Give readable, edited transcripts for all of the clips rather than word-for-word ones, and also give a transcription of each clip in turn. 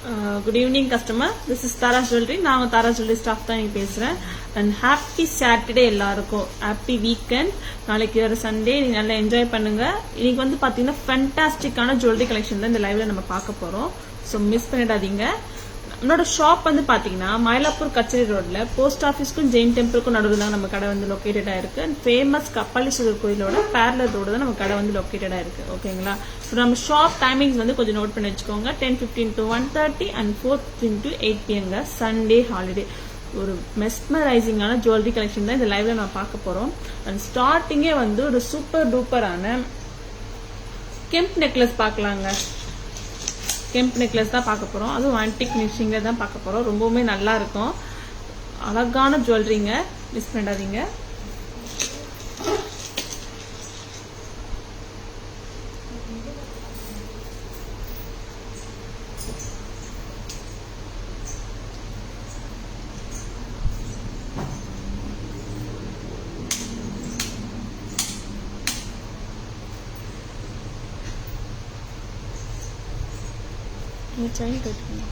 Good evening customer. This is Tara Jewelry. நான் Tara Jewelry staff தான் இங்க பேசுறேன். And happy Saturday எல்லாருக்கும். Happy weekend. நாளைக்கு ஒரு Sunday நீங்க நல்லா என்ஜாய் பண்ணுங்க. இன்னைக்கு வந்து பாத்தீங்கன்னா ஃபேண்டாஸ்டிக்கான ஜுவல்லரி கலெக்ஷன் தான் இந்த லைவ்ல நம்ம பார்க்க போறோம். சோ மிஸ் பண்ணிடாதீங்க. நம்மளோட ஷாப் வந்து பாத்தீங்கன்னா மயிலாப்பூர் கச்சேரி ரோட்ல போஸ்ட் ஆபீஸ்க்கும் ஜெயின் டெம்பிளுக்கும் நடுவில் தான் நம்ம கடை வந்து லொக்கேட்டட் ஆயிருக்கு. ஃபேமஸ் கப்பாலீஸ்வரர் கோயிலோட பேரலர் ரோடு தான் நம்ம கடை வந்து லொக்கேட்டட் ஆயிருக்கு. ஓகேங்களா? ஸோ நம்ம ஷாப் டைமிங்ஸ் வந்து கொஞ்சம் நோட் பண்ணி வச்சுக்கோங்க. 10:15 to 1:30 and 4:15 to 8 PM Sunday holiday. ஒரு மெஸ்மரைசிங்கான ஜுவல்லரி கலெக்ஷன் தான் இந்த லைவ்ல நம்ம பார்க்க போறோம். அண்ட் ஸ்டார்டிங்கே வந்து ஒரு சூப்பர் டூப்பரான கெம்ப் நெக்லஸ் பார்க்கலாங்க. கெம்ப் நெக்லஸ் தான் பார்க்க போறோம். அதுவும் ஆன்டிக் ஃபினிஷிங்ல தான் பார்க்க போறோம். ரொம்பவுமே நல்லா இருக்கும். அழகான ஜுவல்லரிங்க, மிஸ் பண்ணாதீங்க. Chain கட்டுங்க.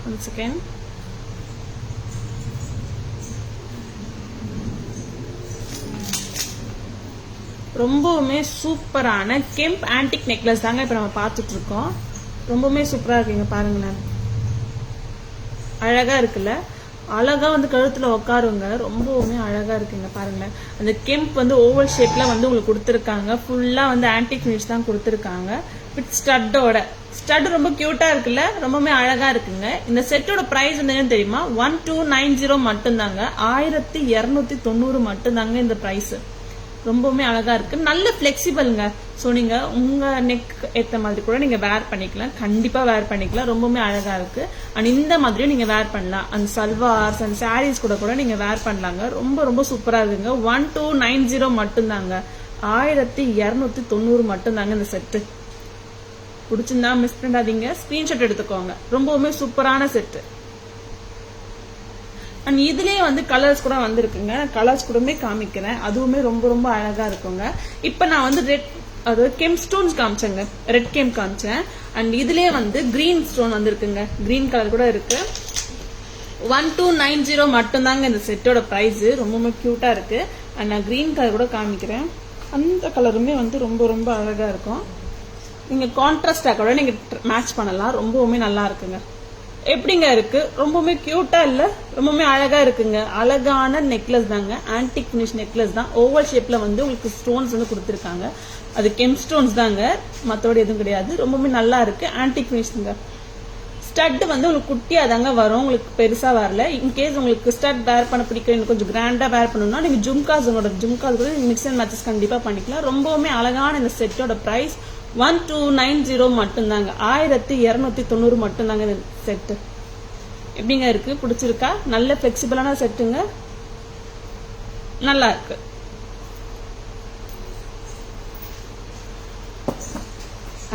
Once again. ரொம்பவுமே சூப்பரான கெம்ப் ஆன்டிக் நெக்லஸ் தாங்க இப்ப நம்ம பார்த்துட்டு இருக்கோம். ரொம்பவுமே சூப்பரா இருக்குங்க, பாருங்களேன். அழகா இருக்குல்ல? அழகா வந்து கழுத்துல உட்காருங்க. ரொம்பவுமே அழகா இருக்குங்க, பாருங்களேன். அந்த கெம்ப் வந்து ஓவல் ஷேப்ல வந்து உங்களுக்கு கொடுத்துருக்காங்க. ஃபுல்லா வந்து ஆன்டிக் ஃபினிஷ் தான் கொடுத்துருக்காங்க. வித் ஸ்டட்டோட. ஸ்டட் ரொம்ப கியூட்டா இருக்குல்ல? ரொம்பவுமே அழகா இருக்குங்க. இந்த செட்டோட பிரைஸ் வந்து என்னன்னு தெரியுமா? 1290 மட்டும்தாங்க. 1290 மட்டும்தாங்க இந்த பிரைஸ். ரொம்பவுமே அழகா இருக்கு. நல்ல பிளெக்சிபிள்ங்க. ஸோ நீங்க உங்க நெக் ஏத்த மாதிரி கூட நீங்க வேர் பண்ணிக்கலாம். கண்டிப்பா வேர் பண்ணிக்கலாம். ரொம்பவுமே அழகா இருக்கு. அண்ட் இந்த மாதிரியும் நீங்க வேர் பண்ணலாம். அந்த சல்வார்ஸ் அண்ட் சாரீஸ் கூட நீங்க வேர் பண்ணலாங்க. ரொம்ப ரொம்ப சூப்பரா இருக்குங்க. 1290 மட்டும்தாங்க. 1290 மட்டும்தாங்க இந்த செட்டு. பிடிச்சிருந்தா மிஸ் பண்ணாதீங்க. ஸ்கிரீன்ஷாட் எடுத்துக்கோங்க. ரொம்பவுமே சூப்பரான செட்டு. அண்ட் இதுலயே வந்து கலர்ஸ் கூட வந்திருக்குங்க. கலர்ஸ் கூடமே காமிக்கிறேன். அதுவுமே ரொம்ப ரொம்ப அழகா இருக்குங்க. இப்ப நான் வந்து ரெட், அதாவது கெம் ஸ்டோன்ஸ் காமிச்சேங்க. ரெட் கெம் காமிச்சேன். அண்ட் இதுலயே வந்து கிரீன் ஸ்டோன் வந்திருக்குங்க. கிரீன் கலர் கூட இருக்கு. 1290 மட்டும்தாங்க இந்த செட்டோட பிரைஸ். ரொம்பவுமே கியூட்டா இருக்கு. அண்ட் நான் கிரீன் கலர் கூட காமிக்கிறேன். அந்த கலருமே வந்து ரொம்ப ரொம்ப அழகா இருக்கும். நீங்க கான்ட்ராஸ்டா கூட நீங்க மேட்ச் பண்ணலாம். ரொம்பவுமே நல்லா இருக்குங்க. எப்படிங்க இருக்கு? ரொம்பவுமே கியூட்டா இல்ல? ரொம்பவுமே அழகா இருக்குங்க. அழகான நெக்லஸ் தாங்க. ஆன்டிக் பினிஷ் நெக்லஸ் தான். ஓவல் ஷேப்ல வந்து உங்களுக்கு ஸ்டோன்ஸ் வந்து கொடுத்துருக்காங்க. அது கெம் ஸ்டோன்ஸ் தாங்க, மத்தோட எதுவும் கிடையாது. ரொம்பவுமே நல்லா இருக்கு. ஆன்டிக் பினிஷ்ங்க. ஸ்டட் வந்து உங்களுக்கு குட்டியா தாங்க வரும். உங்களுக்கு பெருசா வரல. இன்கேஸ் உங்களுக்கு ஸ்டட் வேர் பண்ண பிடிக்கும், கொஞ்சம் கிராண்டா வேர் பண்ணணும்னா நீங்க ஜும்காஸ், உங்களோட ஜும்காஸ் கூட மிக்ஸ் அண்ட் மேட்சஸ் கண்டிப்பா பண்ணிக்கலாம். ரொம்பவுமே அழகான இந்த செட்டோட பிரைஸ் 1290 மட்டும்தாங்க. 1290 மட்டும்தாங்க இந்த செட்டு. எப்படிங்க இருக்கு? பிடிச்சிருக்கா? நல்ல பிளெக்சிபிளான செட்டுங்க. நல்லா இருக்கு.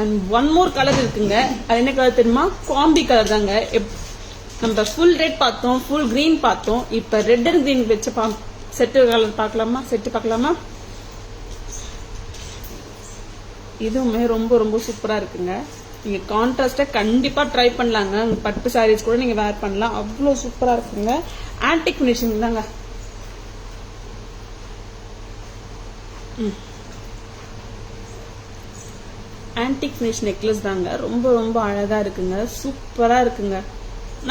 அண்ட் ஒன் மோர் கலர் இருக்குங்க. அது என்ன கலர் தெரியுமா? காம்பி கலர் தாங்க. நம்ம ஃபுல் ரெட் பார்த்தோம், ஃபுல் கிரீன் பார்த்தோம். இப்ப ரெட் அண்ட் கிரீன் வச்ச செட்டு கலர் பார்க்கலாமா? செட்டு பார்க்கலாமா? இதுவுமே ரொம்ப ரொம்ப சூப்பரா இருக்குங்க. நீங்க கான்ட்ராஸ்டா கண்டிப்பா ட்ரை பண்ணலாங்க. பட்டு சாரீஸ் கூட நீங்க வேர் பண்ணலாம். அவ்வளவு சூப்பரா இருக்குங்க. ஆன்டிக் பினிஷிங் தாங்க. ஆன்டிக் பினிஷ் நெக்லஸ் தாங்க. ரொம்ப ரொம்ப அழகா இருக்குங்க. சூப்பரா இருக்குங்க.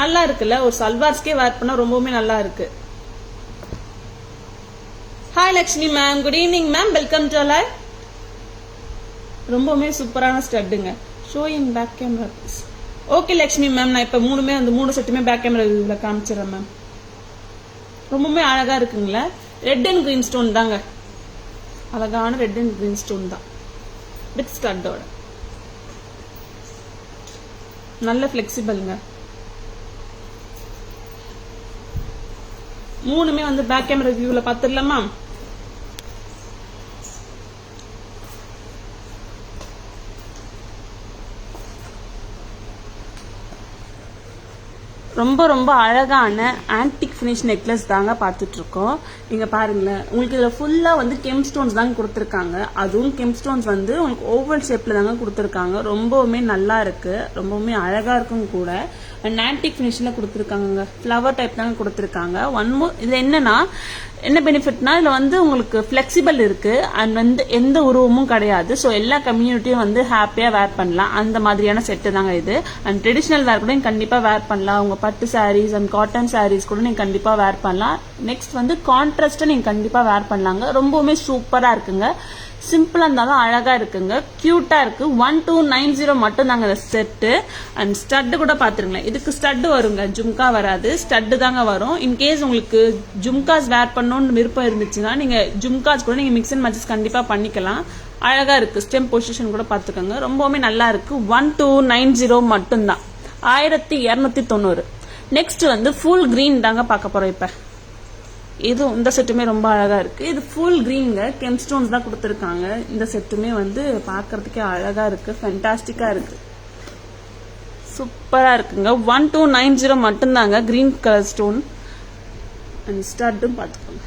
நல்லா இருக்குல்ல? ஒரு சல்வார்ஸ்க்கே வேர் பண்ணா ரொம்பவுமே நல்லா இருக்கு. Hi Lakshmi ma'am, good evening ma'am, welcome to live. ரொம்பவுமே சூப்பரான ஸ்டட்டுங்க. Showing back camera please. Okay Lakshmi ma'am, நான் இப்ப மூணு செட்டுமே பேக் கேமரா இதுல காமிச்சிடறேன் மேம். ரொம்பவுமே அழகா இருக்குங்களா? ரெட் அண்ட் கிரீன் ஸ்டோன் தாங்க. அழகான ரெட் அண்ட் கிரீன் ஸ்டோன் தான் வித் ஸ்டட்டோட. நல்ல பிளெக்சிபிள்ங்க. மூணுமே வந்து பேக் கேமரா வியூல பாத்துடலாமா? ரொம்ப ரொம்ப அழகான ஆன்டிக் ஃபினிஷ் நெக்லஸ் தாங்க பார்த்துட்டு இருக்கோம். நீங்க பாருங்களேன், உங்களுக்கு இதுல ஃபுல்லா வந்து கெம் ஸ்டோன்ஸ் தாங்க கொடுத்துருக்காங்க. அதுவும் கெம் ஸ்டோன்ஸ் வந்து உங்களுக்கு ஓவல் ஷேப்ல தாங்க கொடுத்துருக்காங்க. ரொம்பவுமே நல்லா இருக்கு, ரொம்பவுமே அழகா இருக்கும் கூட. அண்ட் ஆன்டிக் ஃபினிஷ்ல கொடுத்துருக்காங்க, ஃப்ளவர் டைப் தாங்க கொடுத்துருக்காங்க. ஒன் மோர் இது என்னன்னா என்ன பெனிஃபிட்னா இதுல வந்து உங்களுக்கு ஃபிளெக்சிபிள் இருக்கு அண்ட் வந்து எந்த உருவமும் கிடையாது. ஸோ எல்லா கம்யூனிட்டியும் வந்து ஹாப்பியா வேர் பண்ணலாம். அந்த மாதிரியான செட்டு தாங்க இது. அண்ட் ட்ரெடிஷனல் வேர் கூட நீங்க கண்டிப்பா வேர் பண்ணலாம். உங்க பட்டு சாரீஸ் அண்ட் காட்டன் சாரீஸ் கூட நீங்க கண்டிப்பா வேர் பண்ணலாம். நெக்ஸ்ட் வந்து கான்ட்ராஸ்டா நீங்க கண்டிப்பா வேர் பண்ணலாங்க. ரொம்பவுமே சூப்பரா இருக்குங்க. சிம்பிளா இருந்தாலும் அழகா இருக்குங்க, கியூட்டா இருக்கு. 1290 மட்டும் தாங்க இந்த செட்டு. அண்ட் ஸ்டட்டு கூட பாத்துருங்களேன், இதுக்கு ஸ்டட்டு வருங்க, ஜும்கா வராது, ஸ்டட்டு தாங்க வரும். இன்கேஸ் உங்களுக்கு ஜும்காஸ் வேர் பண்ணணும்னு விருப்பம் இருந்துச்சுன்னா நீங்க ஜும்காஸ் கூட நீங்க மிக்ஸ் அண்ட் மேட்சஸ் கண்டிப்பா பண்ணிக்கலாம். அழகா இருக்கு, ஸ்டெம் பொசிஷன் கூட பாத்துக்கோங்க, ரொம்பவுமே நல்லா இருக்கு. 1290 மட்டும் தான், 1290. நெக்ஸ்ட் வந்து ஃபுல் கிரீன் தாங்க பார்க்க போறோம் இப்ப. இது இந்த செட்டுமே ரொம்ப அழகா இருக்கு. இது ஃபுல் கிரீன்ங்க, கெம் ஸ்டோன்ஸ் தான் கொடுத்துருக்காங்க. இந்த செட்டுமே வந்து பாக்குறதுக்கே அழகா இருக்கு, ஃபென்டாஸ்டிக்கா இருக்கு, சூப்பரா இருக்குங்க. 1290 மட்டும்தாங்க கிரீன் கலர் ஸ்டோன் அண்ட் ஸ்டட்டும் பார்த்துக்கோங்க.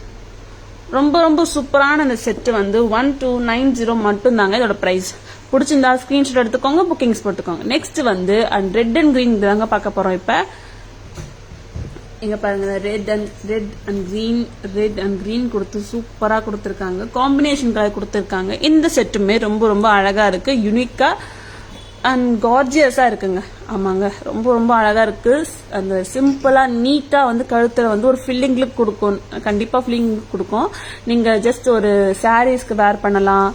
ரொம்ப ரொம்ப சூப்பரான இந்த செட்டு வந்து 1290 மட்டும்தாங்க இதோட பிரைஸ். பிடிச்சிருந்தா ஸ்கிரீன்ஷாட் எடுத்துக்கோங்க, புக்கிங்ஸ் போட்டுக்கோங்க. நெக்ஸ்ட் வந்து அண்ட் ரெட் அண்ட் கிரீன் தாங்க பார்க்க போறோம் இப்ப. இங்க பாருங்க, ரெட் அண்ட் கிரீன் கொடுத்து சூப்பரா கொடுத்துருக்காங்க, காம்பினேஷன் கலர் கொடுத்துருக்காங்க. இந்த செட்டுமே ரொம்ப ரொம்ப அழகா இருக்கு, யூனிக்கா அண்ட் கார்ஜியஸா இருக்குங்க. ஆமாங்க, ரொம்ப ரொம்ப அழகா இருக்கு. அந்த சிம்பிளா நீட்டா வந்து கழுத்துல வந்து ஒரு ஃபில்லிங் லுக் கொடுக்கும், கண்டிப்பா ஃபில்லிங் கொடுக்கும். நீங்க ஜஸ்ட் ஒரு சாரீஸ்க்கு வேர் பண்ணலாம்.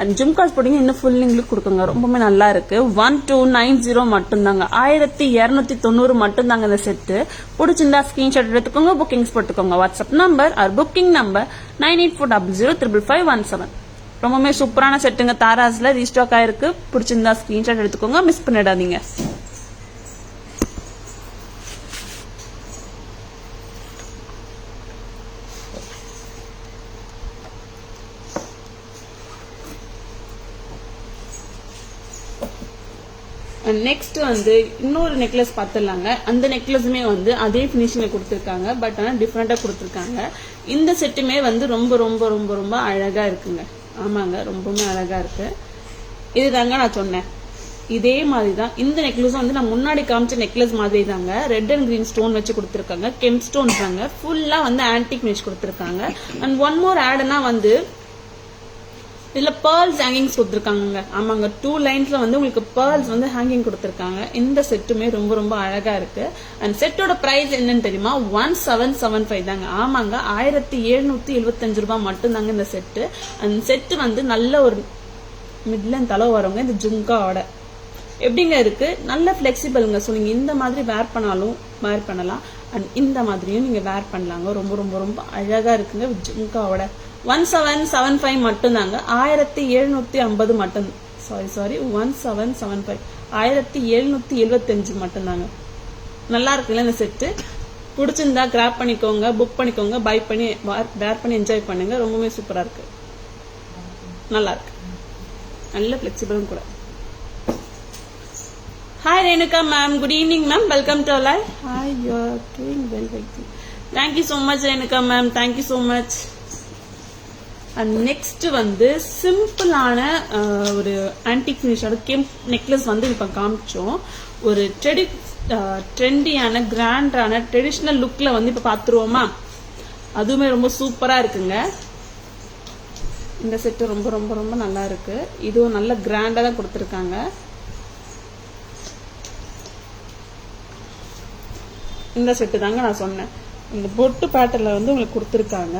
அண்ட் ஜும்காஸ் போட்டீங்க இன்னும் ஃபுல்லிங் லுக் கொடுக்குங்க, ரொம்பவே நல்லா இருக்கு. 1290 மட்டும்தாங்க, 1290 மட்டும்தாங்க இந்த செட்டு. பிடிச்சிருந்தா ஸ்கிரீன்ஷாட் எடுத்துக்கோங்க, புக்கிங்ஸ் போட்டுக்கோங்க. WhatsApp number or booking number 9840055517. ரொம்பவே சூப்பரான செட்டுங்க, தாராஸ்ல ரீஸ்டாக் ஆயிருக்கு. பிடிச்சிருந்தா ஸ்கிரீன்ஷாட் எடுத்துக்கோங்க, மிஸ் பண்ணிடாதீங்க. நெக்ஸ்ட் வந்து இன்னொரு நெக்லஸ் பார்த்துடலாங்க. அந்த நெக்லஸுமே வந்து அதே பினிஷிங்ல கொடுத்துருக்காங்க, பட் ஆனால் டிஃப்ரெண்டா கொடுத்துருக்காங்க. இந்த செட்டுமே வந்து ரொம்ப ரொம்ப ரொம்ப ரொம்ப அழகா இருக்குங்க. ஆமாங்க, ரொம்பவுமே அழகா இருக்கு. இதுதாங்க நான் சொன்னேன், இதே மாதிரி தான் இந்த நெக்லஸ் வந்து நான் முன்னாடி காமிச்ச நெக்லஸ் மாதிரி தாங்க. ரெட் அண்ட் கிரீன் ஸ்டோன் வச்சு கொடுத்துருக்காங்க, கெம் ஸ்டோன் தாங்க. ஃபுல்லா வந்து ஆன்டிக் ஃபினிஷ் கொடுத்துருக்காங்க. அண்ட் ஒன் மோர் ஆட்னா வந்து இதுல பேர்ல்ஸ் ஹேங்கிங்ஸ் கொடுத்துருக்காங்க. ஆமாங்க, 2 லைன்ஸ்ல வந்து உங்களுக்கு பேர்ல்ஸ் வந்து ஹேங்கிங் கொடுத்துருக்காங்க. இந்த செட்டுமே ரொம்ப ரொம்ப அழகா இருக்கு. அண்ட் செட்டோட பிரைஸ் என்னன்னு தெரியுமா? 1775 தாங்க. ஆமாங்க, 1775 ரூபாய் மட்டும் தாங்க இந்த செட்டு. அந்த செட்டு வந்து நல்ல ஒரு மிட்லன் தலை வரவங்க இந்த ஜும்காவோட எப்படிங்க இருக்கு, நல்ல பிளெக்சிபிள்ங்க. ஸோ நீங்க இந்த மாதிரி வேர் பண்ணாலும் வேர் பண்ணலாம், அண்ட் இந்த மாதிரியும் நீங்க வேர் பண்ணலாங்க. ரொம்ப ரொம்ப ரொம்ப அழகா இருக்குங்க ஜும்காவோட. 1775 மட்டும் தாங்க, 1750 மட்டும். சாரி 1775, 1775 மட்டும் தாங்க. நல்லா இருக்குல்ல இந்த செட்டு? பிடிச்சிருந்தா கிராப் பண்ணிக்கோங்க, புக் பண்ணிக்கோங்க, பை பண்ணி வேர் பண்ணி என்ஜாய் பண்ணுங்க. ரொம்பவே சூப்பரா இருக்கு, நல்லா இருக்கு, நல்ல பிளெக்சிபிளும் கூட. Hi Renuka ma'am, good evening ma'am, welcome to our live. Hi, you are doing well, thank you so much Renuka ma'am, thank you so much. And next வந்து சிம்பிளான ஒரு ஆன்டிக் ஃபினிஷோட கெம்ப் நெக்லஸ் வந்து இப்ப காமிச்சோம். ஒரு ட்ரெண்டியான கிராண்டான ட்ரெடிஷனல் லுக்ல வந்து இப்ப பாத்துருவோமா? அதுவுமே ரொம்ப சூப்பரா இருக்குங்க. இந்த செட்டு ரொம்ப ரொம்ப ரொம்ப நல்லா இருக்கு. இதுவும் நல்ல கிராண்டா தான் கொடுத்துருக்காங்க. இந்த செட்டு தாங்க நான் சொன்னேன். இந்த பொட்டு பேட்டர்ல வந்து உங்களுக்கு கொடுத்துருக்காங்க,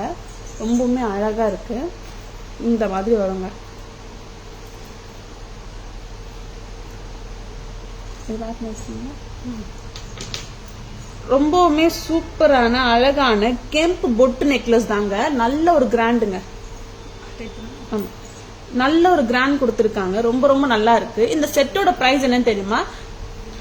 ரொம்பவுமே அழகா இருக்கு. இந்த மாதிரி வருங்க. ரொம்பவுமே சூப்பரான அழகான கெம்ப் பொட்டு நெக்லஸ் தாங்க. நல்ல ஒரு கிராண்டுங்க, நல்ல ஒரு கிராண்ட் கொடுத்துருக்காங்க. ரொம்ப ரொம்ப நல்லா இருக்கு. இந்த செட்டோட பிரைஸ் என்னன்னு தெரியுமா?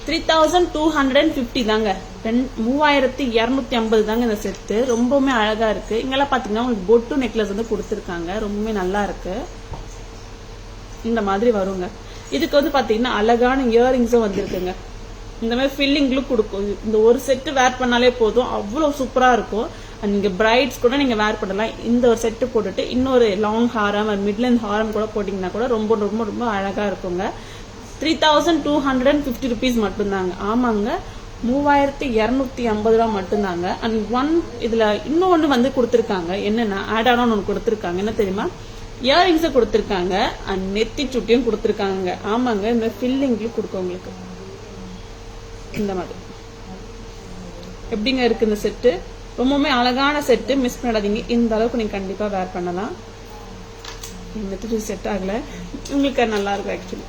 3250 தாங்க, 3250 தாங்க இந்த செட்டு. ரொம்பவுமே அழகா இருக்கு. இங்கெல்லாம் பாத்தீங்கன்னா உங்களுக்கு பொட்டு நெக்லஸ் வந்து கொடுத்துருக்காங்க, ரொம்பவுமே நல்லா இருக்கு. இந்த மாதிரி வருங்க. இதுக்கு வந்து பாத்தீங்கன்னா அழகான இயரிங்ஸும் வந்திருக்குங்க. இந்த மாதிரி ஃபில்லிங் லுக் கொடுக்கும். இந்த ஒரு செட்டு வேர் பண்ணாலே போதும், அவ்வளோ சூப்பரா இருக்கும். அண்ட் நீங்க பிரைட்ஸ் கூட நீங்க வேர் பண்ணலாம். இந்த ஒரு செட்டு போட்டுட்டு இன்னொரு லாங் ஹாரம் மிட் லென்த் ஹாரம் கூட போட்டீங்கன்னா கூட ரொம்ப ரொம்ப ரொம்ப அழகா இருக்குங்க. 3250 rupees மட்டும்தாங்க. ஆமாங்க, 3250 ரூபா மட்டும்தாங்க. அண்ட் இதுல இன்னொன்னு வந்து கொடுத்துருக்காங்க. என்னன்னா ஆட் ஆன் ஒன்று கொடுத்துருக்காங்க. என்ன தெரியுமா? இயரிங்ஸை கொடுத்துருக்காங்க அண்ட் நெத்தி சுட்டியும் கொடுத்துருக்காங்க. ஆமாங்க, இந்த ஃபில்லிங்ல கொடுக்கும் உங்களுக்கு இந்த மாதிரி. எப்படிங்க இருக்கு இந்த செட்டு? ரொம்பவுமே அழகான செட்டு, மிஸ் பண்ணாதீங்க. இந்த அளவுக்கு நீங்க கண்டிப்பா வேர் பண்ணலாம். நெத்தி செட் ஆகல, உங்களுக்கு நல்லா இருக்கும் ஆக்சுவலி.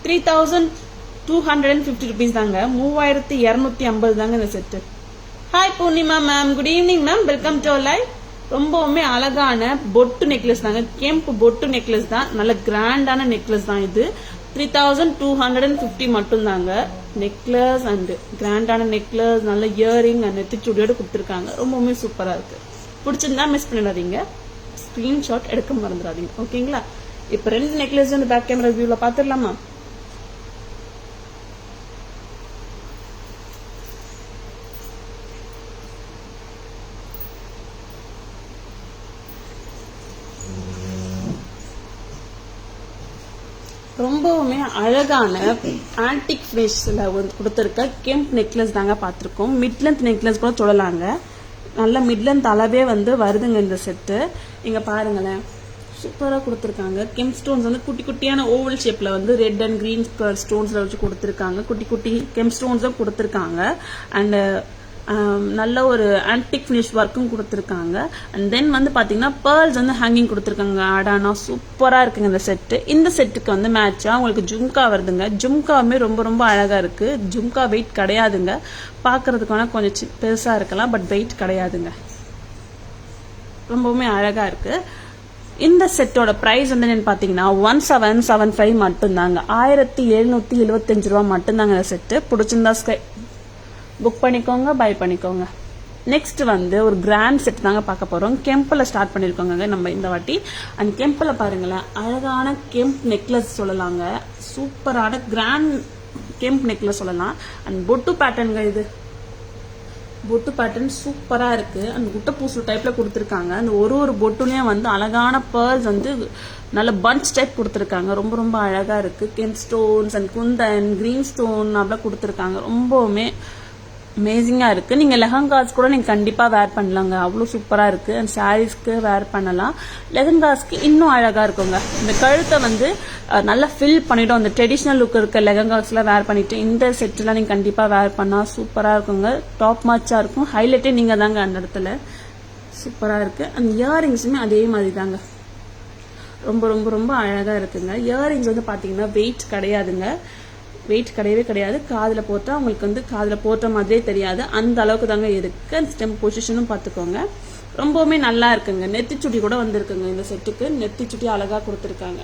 ₹3250 தாங்க. 3250 தாங்க இந்த set. Hi Purnima ma'am, good evening ma'am, welcome to live. ரொம்பவுமே அழகான பொட்டு நெக்லஸ் தாங்க, கெம்பு பொட்டு நெக்லஸ் தான். நல்ல கிராண்டான நெக்லஸ் தான் இது. 3250 மட்டும் தாங்க. நெக்லஸ் அண்ட் கிராண்டான நெக்லஸ், நல்ல இயரிங் அண்ட் நெத்திச்சுடியோட கொடுத்துருக்காங்க. ரொம்பவுமே சூப்பரா இருக்கு. பிடிச்சிருந்தா மிஸ் பண்ணிடாதீங்க, ஸ்கிரீன்ஷாட் எடுக்க மறந்துடாதீங்க. ஓகேங்களா? இப்ப 2 நெக்லஸ் வந்து பேக் கேமரா வியூல பாத்துடலாமா? ரொம்பவுமே அழகான ஆன்டிக் ஃபினிஷ்ல கொடுத்துருக்க கெம்ப் நெக்லஸ் தாங்க பார்த்துருக்கோம். மிட் லென்த் நெக்லஸ் கூட சொல்லலாங்க. நல்ல மிட் லென்த் அளவே வந்து வருதுங்க இந்த செட்டு. இங்க பாருங்களேன், சூப்பராக கொடுத்துருக்காங்க. கெம்ப் ஸ்டோன்ஸ் வந்து குட்டி குட்டியான ஓவல் ஷேப்ல வந்து ரெட் அண்ட் கிரீன் ஸ்டோன்ஸ்ல வச்சு கொடுத்துருக்காங்க. குட்டி குட்டி கெம்ப் ஸ்டோன்ஸ் தான் கொடுத்துருக்காங்க. அண்ட் நல்ல ஒரு ஆன்டிக் ஃபினிஷ் ஒர்க்கும் கொடுத்துருக்காங்க. அண்ட் தென் வந்து பாத்தீங்கன்னா பேர்ல்ஸ் வந்து ஹேங்கிங் கொடுத்துருக்காங்க. ஆடானா சூப்பரா இருக்குங்க இந்த செட்டு. இந்த செட்டுக்கு வந்து மேட்சா உங்களுக்கு ஜும்கா வருதுங்க. ஜும்காவுமே ரொம்ப ரொம்ப அழகா இருக்கு. ஜும்கா வெயிட் கிடையாதுங்க, பாக்குறதுக்கான கொஞ்சம் பெருசா இருக்கலாம், பட் வெயிட் கிடையாதுங்க. ரொம்பவுமே அழகா இருக்கு. இந்த செட்டோட பிரைஸ் வந்து என்னன்னு பாத்தீங்கன்னா 1775 மட்டும்தாங்க. 1775 ரூபா மட்டும்தாங்க இந்த செட்டு. பிடிச்சிருந்தா புக் பண்ணிக்கோங்க, பை பண்ணிக்கோங்க. நெக்ஸ்ட் வந்து ஒரு கிராண்ட் செட் தாங்க பார்க்க போறோம். கெம்பில் ஸ்டார்ட் பண்ணிருக்கோங்க நம்ம இந்த வாட்டி. அண்ட் கெம்பில் பாருங்களேன், அழகான கெம்ப் நெக்லஸ் சொல்லலாங்க. சூப்பரான கிராண்ட் கெம்ப் நெக்லஸ் சொல்லலாம். அண்ட் பொட்டு பேட்டர்னுங்க, இது பொட்டு பேட்டர்ன் சூப்பரா இருக்கு. அந்த குட்டை பூசு டைப்ல கொடுத்துருக்காங்க. அந்த ஒரு பொட்டுலயும் வந்து அழகான பேர்ல்ஸ் வந்து நல்ல பஞ்ச் டைப் கொடுத்துருக்காங்க. ரொம்ப ரொம்ப அழகா இருக்கு. Kemp stones and kundan green stone அப்படிலாம் கொடுத்துருக்காங்க. ரொம்பவுமே அமேசிங்கா இருக்கு. நீங்க லெஹங்காஸ் கூட நீங்க கண்டிப்பா வேர் பண்ணலாங்க, அவ்வளவு சூப்பரா இருக்கு. அண்ட் சாரீஸ்க்கு வேர் பண்ணலாம். லெஹங்காஸ்க்கு இன்னும் அழகா இருக்குங்க. இந்த கழுத்தை வந்து நல்லா ஃபில் பண்ணிடும். அந்த ட்ரெடிஷனல் லுக் இருக்க லெஹங்காஸ்ல வேர் பண்ணிட்டு இந்த செட்லாம் நீங்க கண்டிப்பா வேர் பண்ணா சூப்பரா இருக்குங்க. டாப் மாச்சா இருக்கும். ஹைலைட்டே நீங்க தாங்க அந்த இடத்துல. சூப்பரா இருக்கு. அந்த இயரிங்ஸுமே அதே மாதிரி தாங்க, ரொம்ப ரொம்ப ரொம்ப அழகா இருக்குங்க. இயரிங்ஸ் வந்து பாத்தீங்கன்னா வெயிட் கிடையாதுங்க, வெயிட் கிடையவே கிடையாது. காதில் போட்டால் உங்களுக்கு வந்து காதில் போட்ட மாதிரியே தெரியாது, அந்த அளவுக்கு தாங்க இருக்கு. அந்த ஸ்டெம் பொசிஷனும் பார்த்துக்கோங்க, ரொம்பவுமே நல்லா இருக்குங்க. நெத்திச்சுட்டி கூட வந்திருக்குங்க இந்த செட்டுக்கு. நெத்திச்சுட்டி அழகா கொடுத்துருக்காங்க.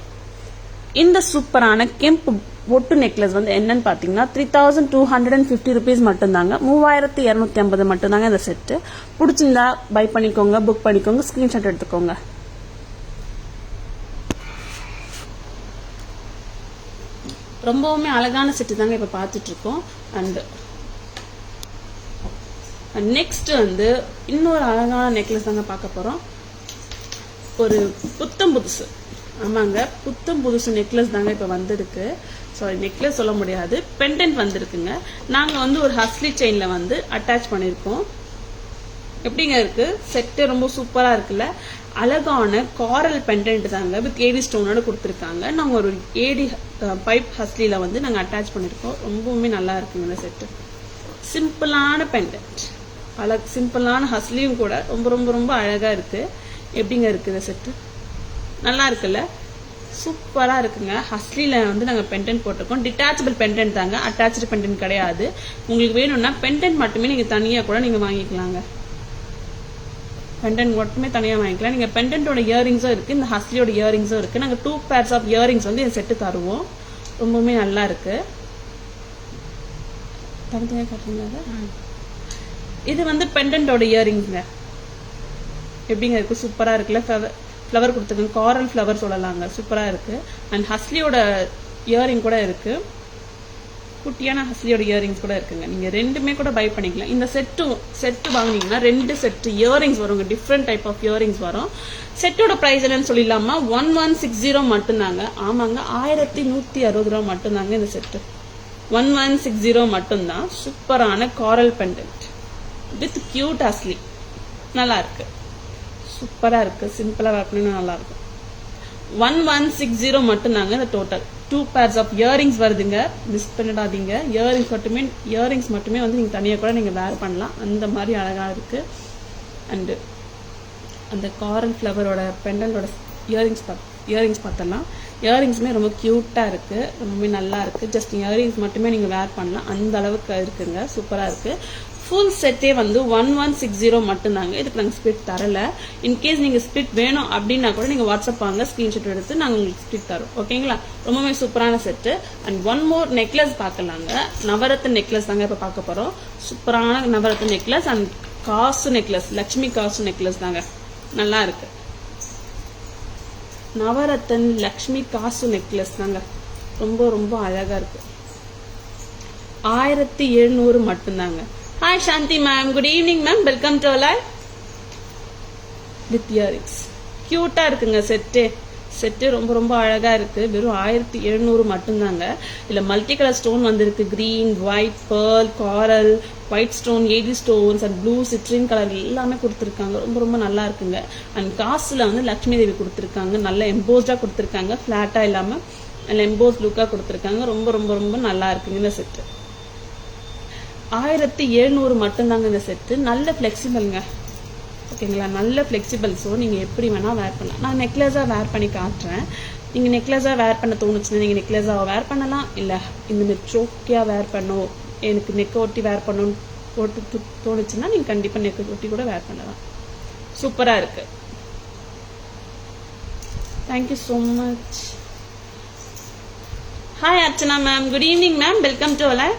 இந்த சூப்பரான கெம்ப் பொட்டு நெக்லஸ் வந்து என்னன்னு பாத்தீங்கன்னா 3250 rupees மட்டும்தாங்க. 3250 மட்டும்தாங்க இந்த செட்டு. பிடிச்சிருந்தா பை பண்ணிக்கோங்க, புக் பண்ணிக்கோங்க, ஸ்கிரீன்ஷாட் எடுத்துக்கோங்க. ரொம்பவுமே அழகான செட்டு தாங்க இப்ப பார்த்துட்டு இருக்கோம். அண்ட் நெக்ஸ்ட் வந்து இன்னொரு அழகான நெக்லஸ் தாங்க பார்க்க போறோம். ஒரு புத்தம் புதுசு, ஆமாங்க புத்தம் புதுசு நெக்லஸ் தாங்க இப்ப வந்திருக்கு. சாரி, நெக்லஸ் சொல்ல முடியாது, பெண்டன்ட் வந்திருக்குங்க. நாங்க வந்து ஒரு ஹஸ்லி செயின்ல வந்து அட்டாச் பண்ணிருக்கோம். எப்படிங்க இருக்கு செட்டு? ரொம்ப சூப்பரா இருக்குல்ல. அழகான காரல் பெண்டன்ட் தாங்க வித் ஏடி ஸ்டோனோட கொடுத்துருக்காங்க. நாங்க ஒரு ஏடி பைப் ஹஸ்லில வந்து நாங்க அட்டாச் பண்ணிருக்கோம். ரொம்பவுமே நல்லா இருக்குங்க இந்த செட்டு. சிம்பிளான பெண்டன்ட், சிம்பிளான ஹஸ்லியும் கூட ரொம்ப ரொம்ப ரொம்ப அழகா இருக்கு. எப்படிங்க இருக்கு இந்த செட்டு? நல்லா இருக்குல்ல, சூப்பரா இருக்குங்க. ஹஸ்லில வந்து நாங்க பெண்டன்ட் போட்டிருக்கோம். டிட்டாச்சபிள் பெண்டன்ட் தாங்க, அட்டாச்சு பெண்டன்ட் கிடையாது. உங்களுக்கு வேணும்னா பெண்டன்ட் மட்டுமே நீங்க தனியா கூட நீங்க வாங்கிக்கலாங்க. பெண்டன்ட் மட்டுமே தனியா வாங்கிக்கலாம். நீங்க பெண்டன்டோட இயரிங்ஸும் இருக்கு, இந்த ஹஸ்லியோட இயரிங்ஸும் இருக்கு. நாங்க 2 pairs ஆஃப் இயரிங்ஸ் வந்து இந்த செட்டு தருவோம். ரொம்பவுமே நல்லா இருக்கு. தனித்தனியா காட்டுறீங்க. இது வந்து பெண்டன்டோட இயரிங்ஸ்ங்க. எப்படிங்க இருக்கு? சூப்பரா இருக்குல்ல. ஃப்ளவர் கொடுத்துருக்காங்க, காரல் ஃப்ளவர் சொல்லலாங்க, சூப்பராக இருக்குது. அண்ட் ஹஸ்லியோட இயரிங் கூட இருக்குது, குட்டியான ஹஸ்லியோட இயரிங்ஸ் கூட இருக்குங்க. நீங்கள் ரெண்டுமே கூட பை பண்ணிக்கலாம். இந்த செட்டு வாங்கினீங்கன்னா 2 செட்டு இயரிங்ஸ் வருங்க, டிஃப்ரெண்ட் டைப் ஆஃப் இயரிங்ஸ் வரும். செட்டோட ப்ரைஸ் என்னன்னு சொல்லிடலாமா? 1160 மட்டும்தாங்க. ஆமாங்க, 1160 ரூபா மட்டும்தாங்க இந்த செட்டு. 1160 மட்டும்தான். சூப்பரான காரல் பெண்டன்ட் வித் கியூட் ஹஸ்லி, நல்லா இருக்கு, சூப்பரா இருக்கு. சிம்பிளா வைக்கணும்னு நல்லா இருக்கும். 1160 மட்டும்தாங்க இந்த டோட்டல். 2 pairs ஆஃப் இயரிங்ஸ் வருதுங்க, மிஸ் பண்ணிடாதீங்க. இயரிங்ஸ் மட்டுமே வந்து நீங்க தனியாக கூட நீங்க வேர் பண்ணலாம், அந்த மாதிரி அழகா இருக்கு. அண்டு அந்த காரல் ஃப்ளவரோட பெண்டலோட இயரிங்ஸ் பார்த்தலாம். இயரிங்ஸுமே ரொம்ப க்யூட்டாக இருக்குது, ரொம்பவே நல்லா இருக்குது. ஜஸ்ட் இயரிங்ஸ் மட்டுமே நீங்கள் வேர் பண்ணலாம், அந்த அளவுக்கு இருக்குங்க, சூப்பராக இருக்குது. ஃபுல் செட்டே வந்து 1160 மட்டும்தாங்க. இதுக்கு நாங்கள் ஸ்பிட் தரல. இன்கேஸ் நீங்கள் ஸ்பிட் வேணும் அப்படின்னா கூட நீங்கள் வாட்ஸ்அப் வாங்க, ஸ்க்ரீன்ஷாட் எடுத்து நாங்கள் உங்களுக்கு ஸ்பிட் தரோம், ஓகேங்களா? ரொம்பவே சூப்பரான set. And one more necklace பார்க்கலாங்க. நவரத்ன நெக்லஸ் தாங்க இப்போ பார்க்க போகிறோம். சூப்பரான நவரத்ன நெக்லஸ் அண்ட் காசு நெக்லஸ், லக்ஷ்மி காசு நெக்லஸ் தாங்க, நல்லா இருக்கு. நவரத்தன் லக்ஷ்மி காசு நெக்லஸ் தாங்க, ரொம்ப ரொம்ப அழகா இருக்கு. 1700 மட்டும்தாங்க. Hi Shanti ma'am, good evening ma'am, welcome to live with earrings. கியூட்டா இருக்குங்க செட்டு ரொம்ப ரொம்ப அழகா இருக்கு. வெறும் 1700 மட்டும்தாங்க. இதுல மல்டி கலர் ஸ்டோன் வந்திருக்கு, green, white, pearl, coral, white stone, AD stones and blue, citrine colour எல்லாமே கொடுத்துருக்காங்க. ரொம்ப ரொம்ப நல்லா இருக்குங்க. அண்ட் காசுல வந்து லட்சுமி தேவி கொடுத்துருக்காங்க, நல்ல எம்போஸ்டா கொடுத்துருக்காங்க, பிளாட்டா இல்லாம நல்ல எம்போஸ் லுக்கா கொடுத்துருக்காங்க. ரொம்ப ரொம்ப ரொம்ப நல்லா இருக்குங்க இந்த செட்டு. 1700 மட்டும்தாங்க இந்த செட்டு. நல்ல ஃபிளெக்சிபிள்ங்க, ஓகேங்களா? நல்ல ஃபிளெக்சிபிள். ஸோ நீங்கள் எப்படி வேணால் வேர் பண்ணலாம். நான் நெக்லஸாக வேர் பண்ணி காட்டுறேன். நீங்கள் நெக்லஸாக வேர் பண்ண தோணுச்சுன்னா நீங்கள் நெக்லஸாக வேர் பண்ணலாம். இல்லை இந்த சோக்கியாக வேர் பண்ணும், எனக்கு நெக்கை ஒட்டி வேர் பண்ணணும்னு போட்டு தோணுச்சுன்னா நீங்கள் கண்டிப்பாக நெக்கை ஒட்டி கூட வேர் பண்ணலாம். சூப்பராக இருக்கு. Thank you so much. Hi Archana ma'am, good evening ma'am, welcome to live.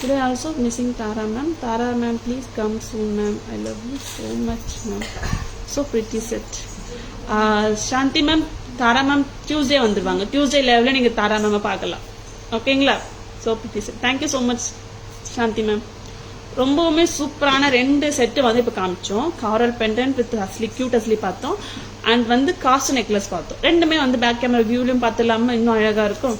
Today also missing Tara ma'am. Tara ma'am, please come soon ma'am. I love you so much ma'am. So pretty set. Shanti ma'am, Tara ma'am Tuesday வந்துருவாங்க. Tuesday liveல நீங்க Tara ma'am பார்க்கலாம், ஓகேங்களா? So pretty set. Thank you so much Shanti ma'am. ரொம்பவுமே சூப்பரான 2 set வந்து இப்போ காமிச்சோம். காரல் pendant with ஹஸ்லி, cute ஹஸ்லி பார்த்தோம். அண்ட் வந்து காசு நெக்லஸ் பார்த்தோம். ரெண்டுமே வந்து பேக் கேமரா வியூலையும் பார்த்துலாம இன்னும் அழகா இருக்கும்.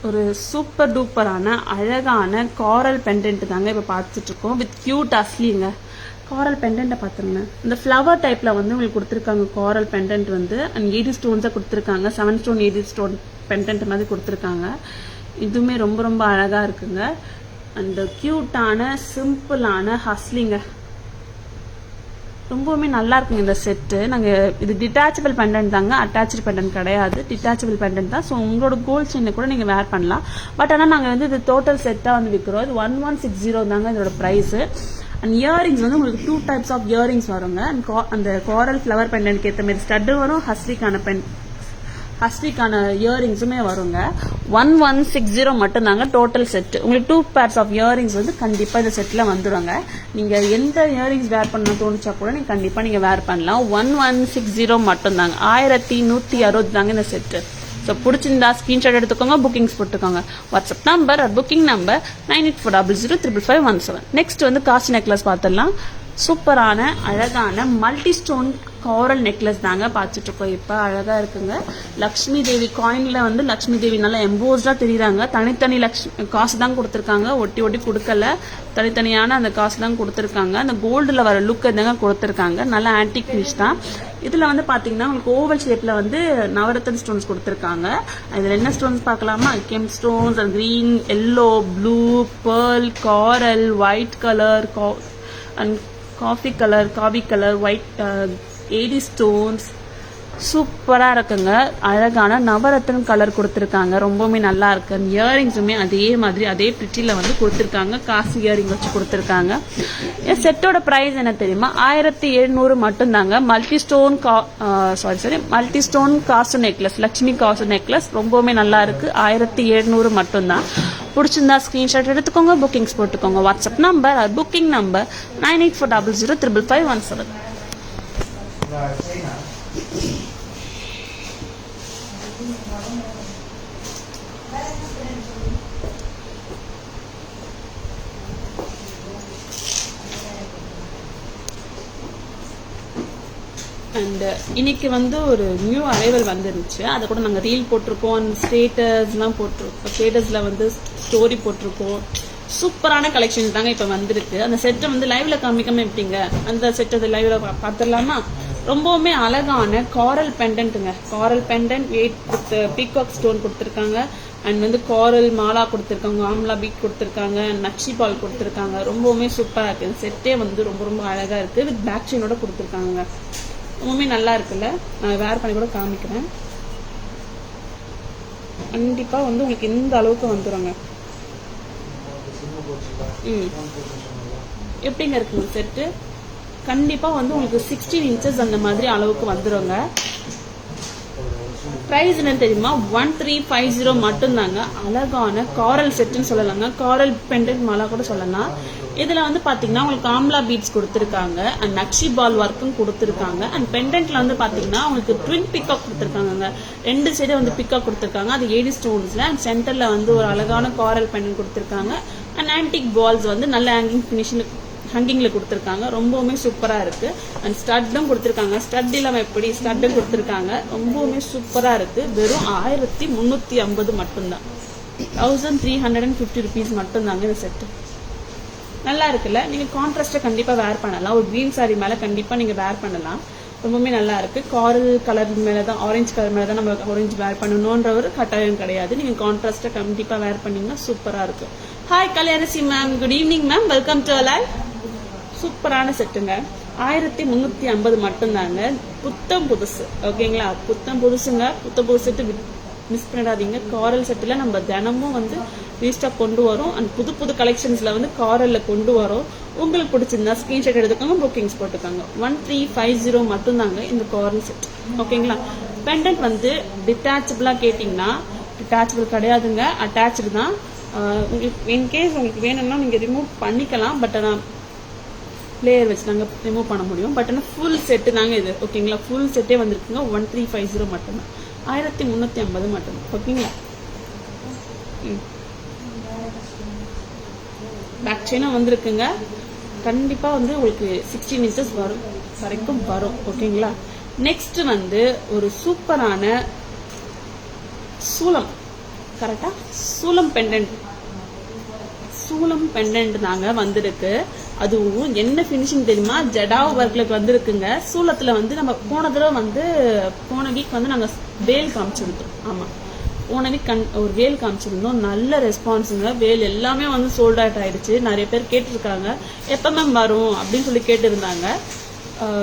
ஒரு சூப்பர் டூப்பரான அழகான காரல் பெண்டன்ட் தாங்க இப்போ பார்த்துட்டு இருக்கோம் வித் கியூட் ஹஸ்லிங்க. காரல் பெண்டன்ட்டை பார்த்துருங்க. இந்த ஃப்ளவர் டைப்ல வந்து உங்களுக்கு கொடுத்துருக்காங்க காரல் பெண்டன்ட் வந்து. அண்ட் 80 ஸ்டோன்ஸாக கொடுத்துருக்காங்க, 7 ஸ்டோன் 80 ஸ்டோன் பெண்டன்ட் மாதிரி கொடுத்துருக்காங்க. இதுவுமே ரொம்ப ரொம்ப அழகா இருக்குங்க. அண்ட் கியூட்டான சிம்பிளான ஹஸ்லிங்க, ரொம்பவுமே நல்லா இருக்குங்க இந்த செட்டு. நாங்கள் இது டிட்டாச்சபிள் பெண்டன்ட் தாங்க, அட்டாச்சு பெண்டன்ட் கிடையாது, டிட்டாச்சபிள் பெண்டன்ட் தான். ஸோ உங்களோட கோல்ட் செயினை கூட நீங்கள் வேர் பண்ணலாம். பட் ஆனால் நாங்கள் வந்து இது டோட்டல் செட்டாக வந்து விற்கிறோம். இது 1160 தாங்க இதோட ப்ரைஸு. அண்ட் இயரிங்ஸ் வந்து உங்களுக்கு 2 டைப்ஸ் ஆஃப் இயரிங்ஸ் வருங்க. அந்த காரல் ஃப்ளவர் பெண்டன்ட்க்கு ஏற்ற மாதிரி ஸ்டட்டு வரும், ஹஸ்லிக்கான இயரிங்ஸுமே வருங்க. 1160 மட்டும்தாங்க டோட்டல் செட்டு. உங்களுக்கு 2 pairs ஆஃப் இயரிங்ஸ் வந்து கண்டிப்பாக இந்த செட்டில் வந்துடுங்க. நீங்கள் எந்த இயரிங்ஸ் வேர் பண்ண தோணுச்சா கூட நீங்கள் கண்டிப்பாக நீங்கள் வேர் பண்ணலாம். 1160 மட்டும்தாங்க. 1160 தாங்க இந்த செட்டு. ஸோ பிடிச்சிருந்தா ஸ்க்ரீன்ஷாட் எடுத்துக்கோங்க, புக்கிங்ஸ் போட்டுக்கோங்க. WhatsApp number booking number 9840055517. Next வந்து காசு நெக்லஸ் பார்த்துடலாம். சூப்பரான அழகான மல்டி ஸ்டோன் காரல் நெக்லஸ் தாங்க பார்த்துட்டு இருக்கோம். இப்போ அழகா இருக்குங்க. லக்ஷ்மி தேவி காயின்ல வந்து லக்ஷ்மி தேவி நல்லா எம்போஸ்டா தெரியுறாங்க. தனித்தனி காசு தான் கொடுத்துருக்காங்க, ஒட்டி ஒட்டி கொடுக்கல, தனித்தனியான அந்த காசு தான் கொடுத்துருக்காங்க. அந்த கோல்டுல வர லுக் தாங்க கொடுத்துருக்காங்க. நல்லா ஆன்டிக் ஃபினிஷ் தான். இதுல வந்து பாத்தீங்கன்னா உங்களுக்கு ஓவல் ஷேப்ல வந்து நவரத்தன் ஸ்டோன்ஸ் கொடுத்துருக்காங்க. இதுல என்ன ஸ்டோன்ஸ் பார்க்கலாமா? Gem stones, green, yellow, blue, pearl, coral, white colour and coffee colour, white, 80 stones, சூப்பரா இருக்குங்க. அழகான நவரத்னம் கலர் கொடுத்துருக்காங்க, ரொம்பவுமே நல்லா இருக்கு. இயரிங்ஸுமே அதே மாதிரி அதே பிரிட்டில வந்து கொடுத்துருக்காங்க. காசு இயரிங் வச்சு கொடுத்துருக்காங்க. செட்டோட பிரைஸ் என்ன தெரியுமா? 1700 மட்டும்தாங்க. மல்டி ஸ்டோன் காசு நெக்லஸ், லட்சுமி காசு நெக்லஸ் ரொம்பவுமே நல்லா இருக்கு. 1700 மட்டும்தான். பிடிச்சிருந்தா ஸ்க்ரீன்ஷாட் எடுத்துக்கோங்க, புக்கிங்ஸ் போட்டுக்கோங்க. WhatsApp number booking number 9840055517. And இன்னைக்கு வந்து ஒரு நியூ அரைவல் வந்துருந்துச்சு. அதை கூட நாங்கள் ரீல் போட்டிருக்கோம், ஸ்டேட்டஸ்லாம் போட்டிருக்கோம். ஸ்டேட்டஸில் வந்து ஸ்டோரி போட்டிருக்கோம். சூப்பரான கலெக்ஷன் தாங்க இப்போ வந்திருக்கு. அந்த செட்டை வந்து லைவ்ல காமிக்காம எப்படிங்க, அந்த செட்டை லைவ்ல பார்த்துடலாமா? ரொம்பவுமே அழகான காரல் பெண்டன்ட்டுங்க. காரல் பெண்டன்ட் வித் பீகாக் ஸ்டோன் கொடுத்துருக்காங்க. அண்ட் வந்து காரல் மாலா கொடுத்துருக்காங்க, ஆம்லா பீட் கொடுத்துருக்காங்க, நக்ஷி பால் கொடுத்துருக்காங்க. ரொம்பவுமே சூப்பராக இருக்குது. இந்த செட்டே வந்து ரொம்ப ரொம்ப அழகாக இருக்குது. வித் பேக் செயினோட கொடுத்துருக்காங்க. ரொம்பவுமே நல்லா இருக்குல்ல. நான் வேர் பண்ணி கூட காமிக்கிறேன். கண்டிப்பா வந்து உங்களுக்கு இந்த அளவுக்கு வந்துடுங்க. எப்படிங்க இருக்குங்க செட்டு? கண்டிப்பா வந்து உங்களுக்கு 16 இன்ச்சஸ் அந்த மாதிரி அளவுக்கு வந்துடுங்க. பிரைஸ் என்ன தெரியுமா? 1350 மட்டும்தாங்க. அழகான காரல் செட்டுன்னு சொல்லலாங்க. காரல் பெண்டன்ட் மாலா கூட சொல்லலாம். இதுல வந்து பாத்தீங்கன்னா உங்களுக்கு ஆம்லா பீட்ஸ் கொடுத்துருக்காங்க, அண்ட் நக்ஷி பால் ஒர்க்கும் கொடுத்துருக்காங்க. அண்ட் பெண்டன்ட்ல வந்து பாத்தீங்கன்னா உங்களுக்கு ட்வின் பிக்காக் கொடுத்துருக்காங்க. 2 சைடு வந்து பிக்காக் கொடுத்துருக்காங்க. அது 80 ஸ்டோன்ஸ்ல. அண்ட் சென்டர்ல வந்து ஒரு அழகான காரல் பெண்டன்ட் கொடுத்துருக்காங்க. அண்ட் ஆன்டிக் பால்ஸ் வந்து நல்ல ஹங்கிங்ல கொடுத்துருக்காங்க. ரொம்பவுமே சூப்பரா இருக்கு. அண்ட் ஸ்டட்டும் கொடுத்துருக்காங்க. ஸ்டட் இல்லாம எப்படி, ஸ்டட்டும் கொடுத்துருக்காங்க. ரொம்பவுமே சூப்பரா இருக்கு. வெறும் 1350 மட்டும்தான். 1350 ருபீஸ் மட்டும்தாங்க இந்த செட்டு. நல்லா இருக்குல்ல? நீங்க கான்ட்ராஸ்டா கண்டிப்பா வேர் பண்ணலாம். ஒரு கிரீன் சாரி மேல கண்டிப்பா நீங்க வேர் பண்ணலாம். ரொம்பவுமே நல்லா இருக்கு. காரல் கலர் மேலதான், ஆரஞ்சு கலர் மேலதான் நம்ம ஆரஞ்சு வேர் பண்ணணும்ன்ற ஒரு கட்டாயம் கிடையாது. நீங்க கான்ட்ராஸ்டா கண்டிப்பா வேர் பண்ணீங்கன்னா சூப்பரா இருக்கு. Hi Kalyanasi ma'am, good evening ma'am, welcome to live. சூப்பரான செட்டுங்க. 1350 மட்டும்தாங்க. புத்தம் புதுசு. ஓகேங்களா? புத்தம் புதுசுங்க. புத்தம் புது செட்டு மிஸ் பண்ணிடாதீங்க. காரல் செட்டில் நம்ம தினமும் வந்து ரீஸ்டாக் கொண்டு வரோம். அண்ட் புது புது கலெக்ஷன்ஸ்ல வந்து காரல்ல கொண்டு வரோம். உங்களுக்கு பிடிச்சிருந்தா ஸ்கிரீன்ஷாட் எடுத்துக்கோங்க, புக்கிங்ஸ் போட்டுக்கோங்க. 1350 மட்டும்தாங்க இந்த காரல் செட். ஓகேங்களா? பெண்டன்ட் வந்து டிட்டாச்சபிளா கேட்டீங்கன்னா டிட்டாச்சபிள் கிடையாதுங்க, அட்டாச்சு தான். உங்களுக்கு இன்கேஸ் உங்களுக்கு வேணும்னா நீங்க ரிமூவ் பண்ணிக்கலாம். பட் ஆனால் பிளேயர் வச்சு நாங்கள் ரிமூவ் பண்ண முடியும். பட் ஆனால் ஃபுல் செட்டு தாங்க இது. ஓகேங்களா? ஃபுல் செட்டே வந்துருக்குங்க. 1350 மட்டும்தான். 1350 மட்டும்தான். ஓகேங்களா? பேக் செயினும் வந்திருக்குங்க. கண்டிப்பா வந்து உங்களுக்கு 16 இன்ச்சஸ் வரைக்கும் வரும். ஓகேங்களா? நெக்ஸ்ட் வந்து ஒரு சூப்பரான சூலம். கரெக்டா? சூலம் பெண்டன்ட் தாங்க வந்திருக்கு. அதுவும் என்ன பினிஷிங் தெரியுமா? ஜடாவ் ஒர்க்ல வந்திருக்குங்க. சூலத்துல வந்து நம்ம போன வீக் வந்து நாங்க வேல் காமிச்சிருந்தோம். ஆமா, போன வீக் ஒரு வேல் காமிச்சிருந்தோம். நல்ல ரெஸ்பான்ஸுங்க. வேல் எல்லாமே வந்து சோல்ட் அவுட் ஆயிடுச்சு. நிறைய பேர் கேட்டிருக்காங்க எப்ப மேம் வரும் அப்படின்னு சொல்லி கேட்டிருந்தாங்க.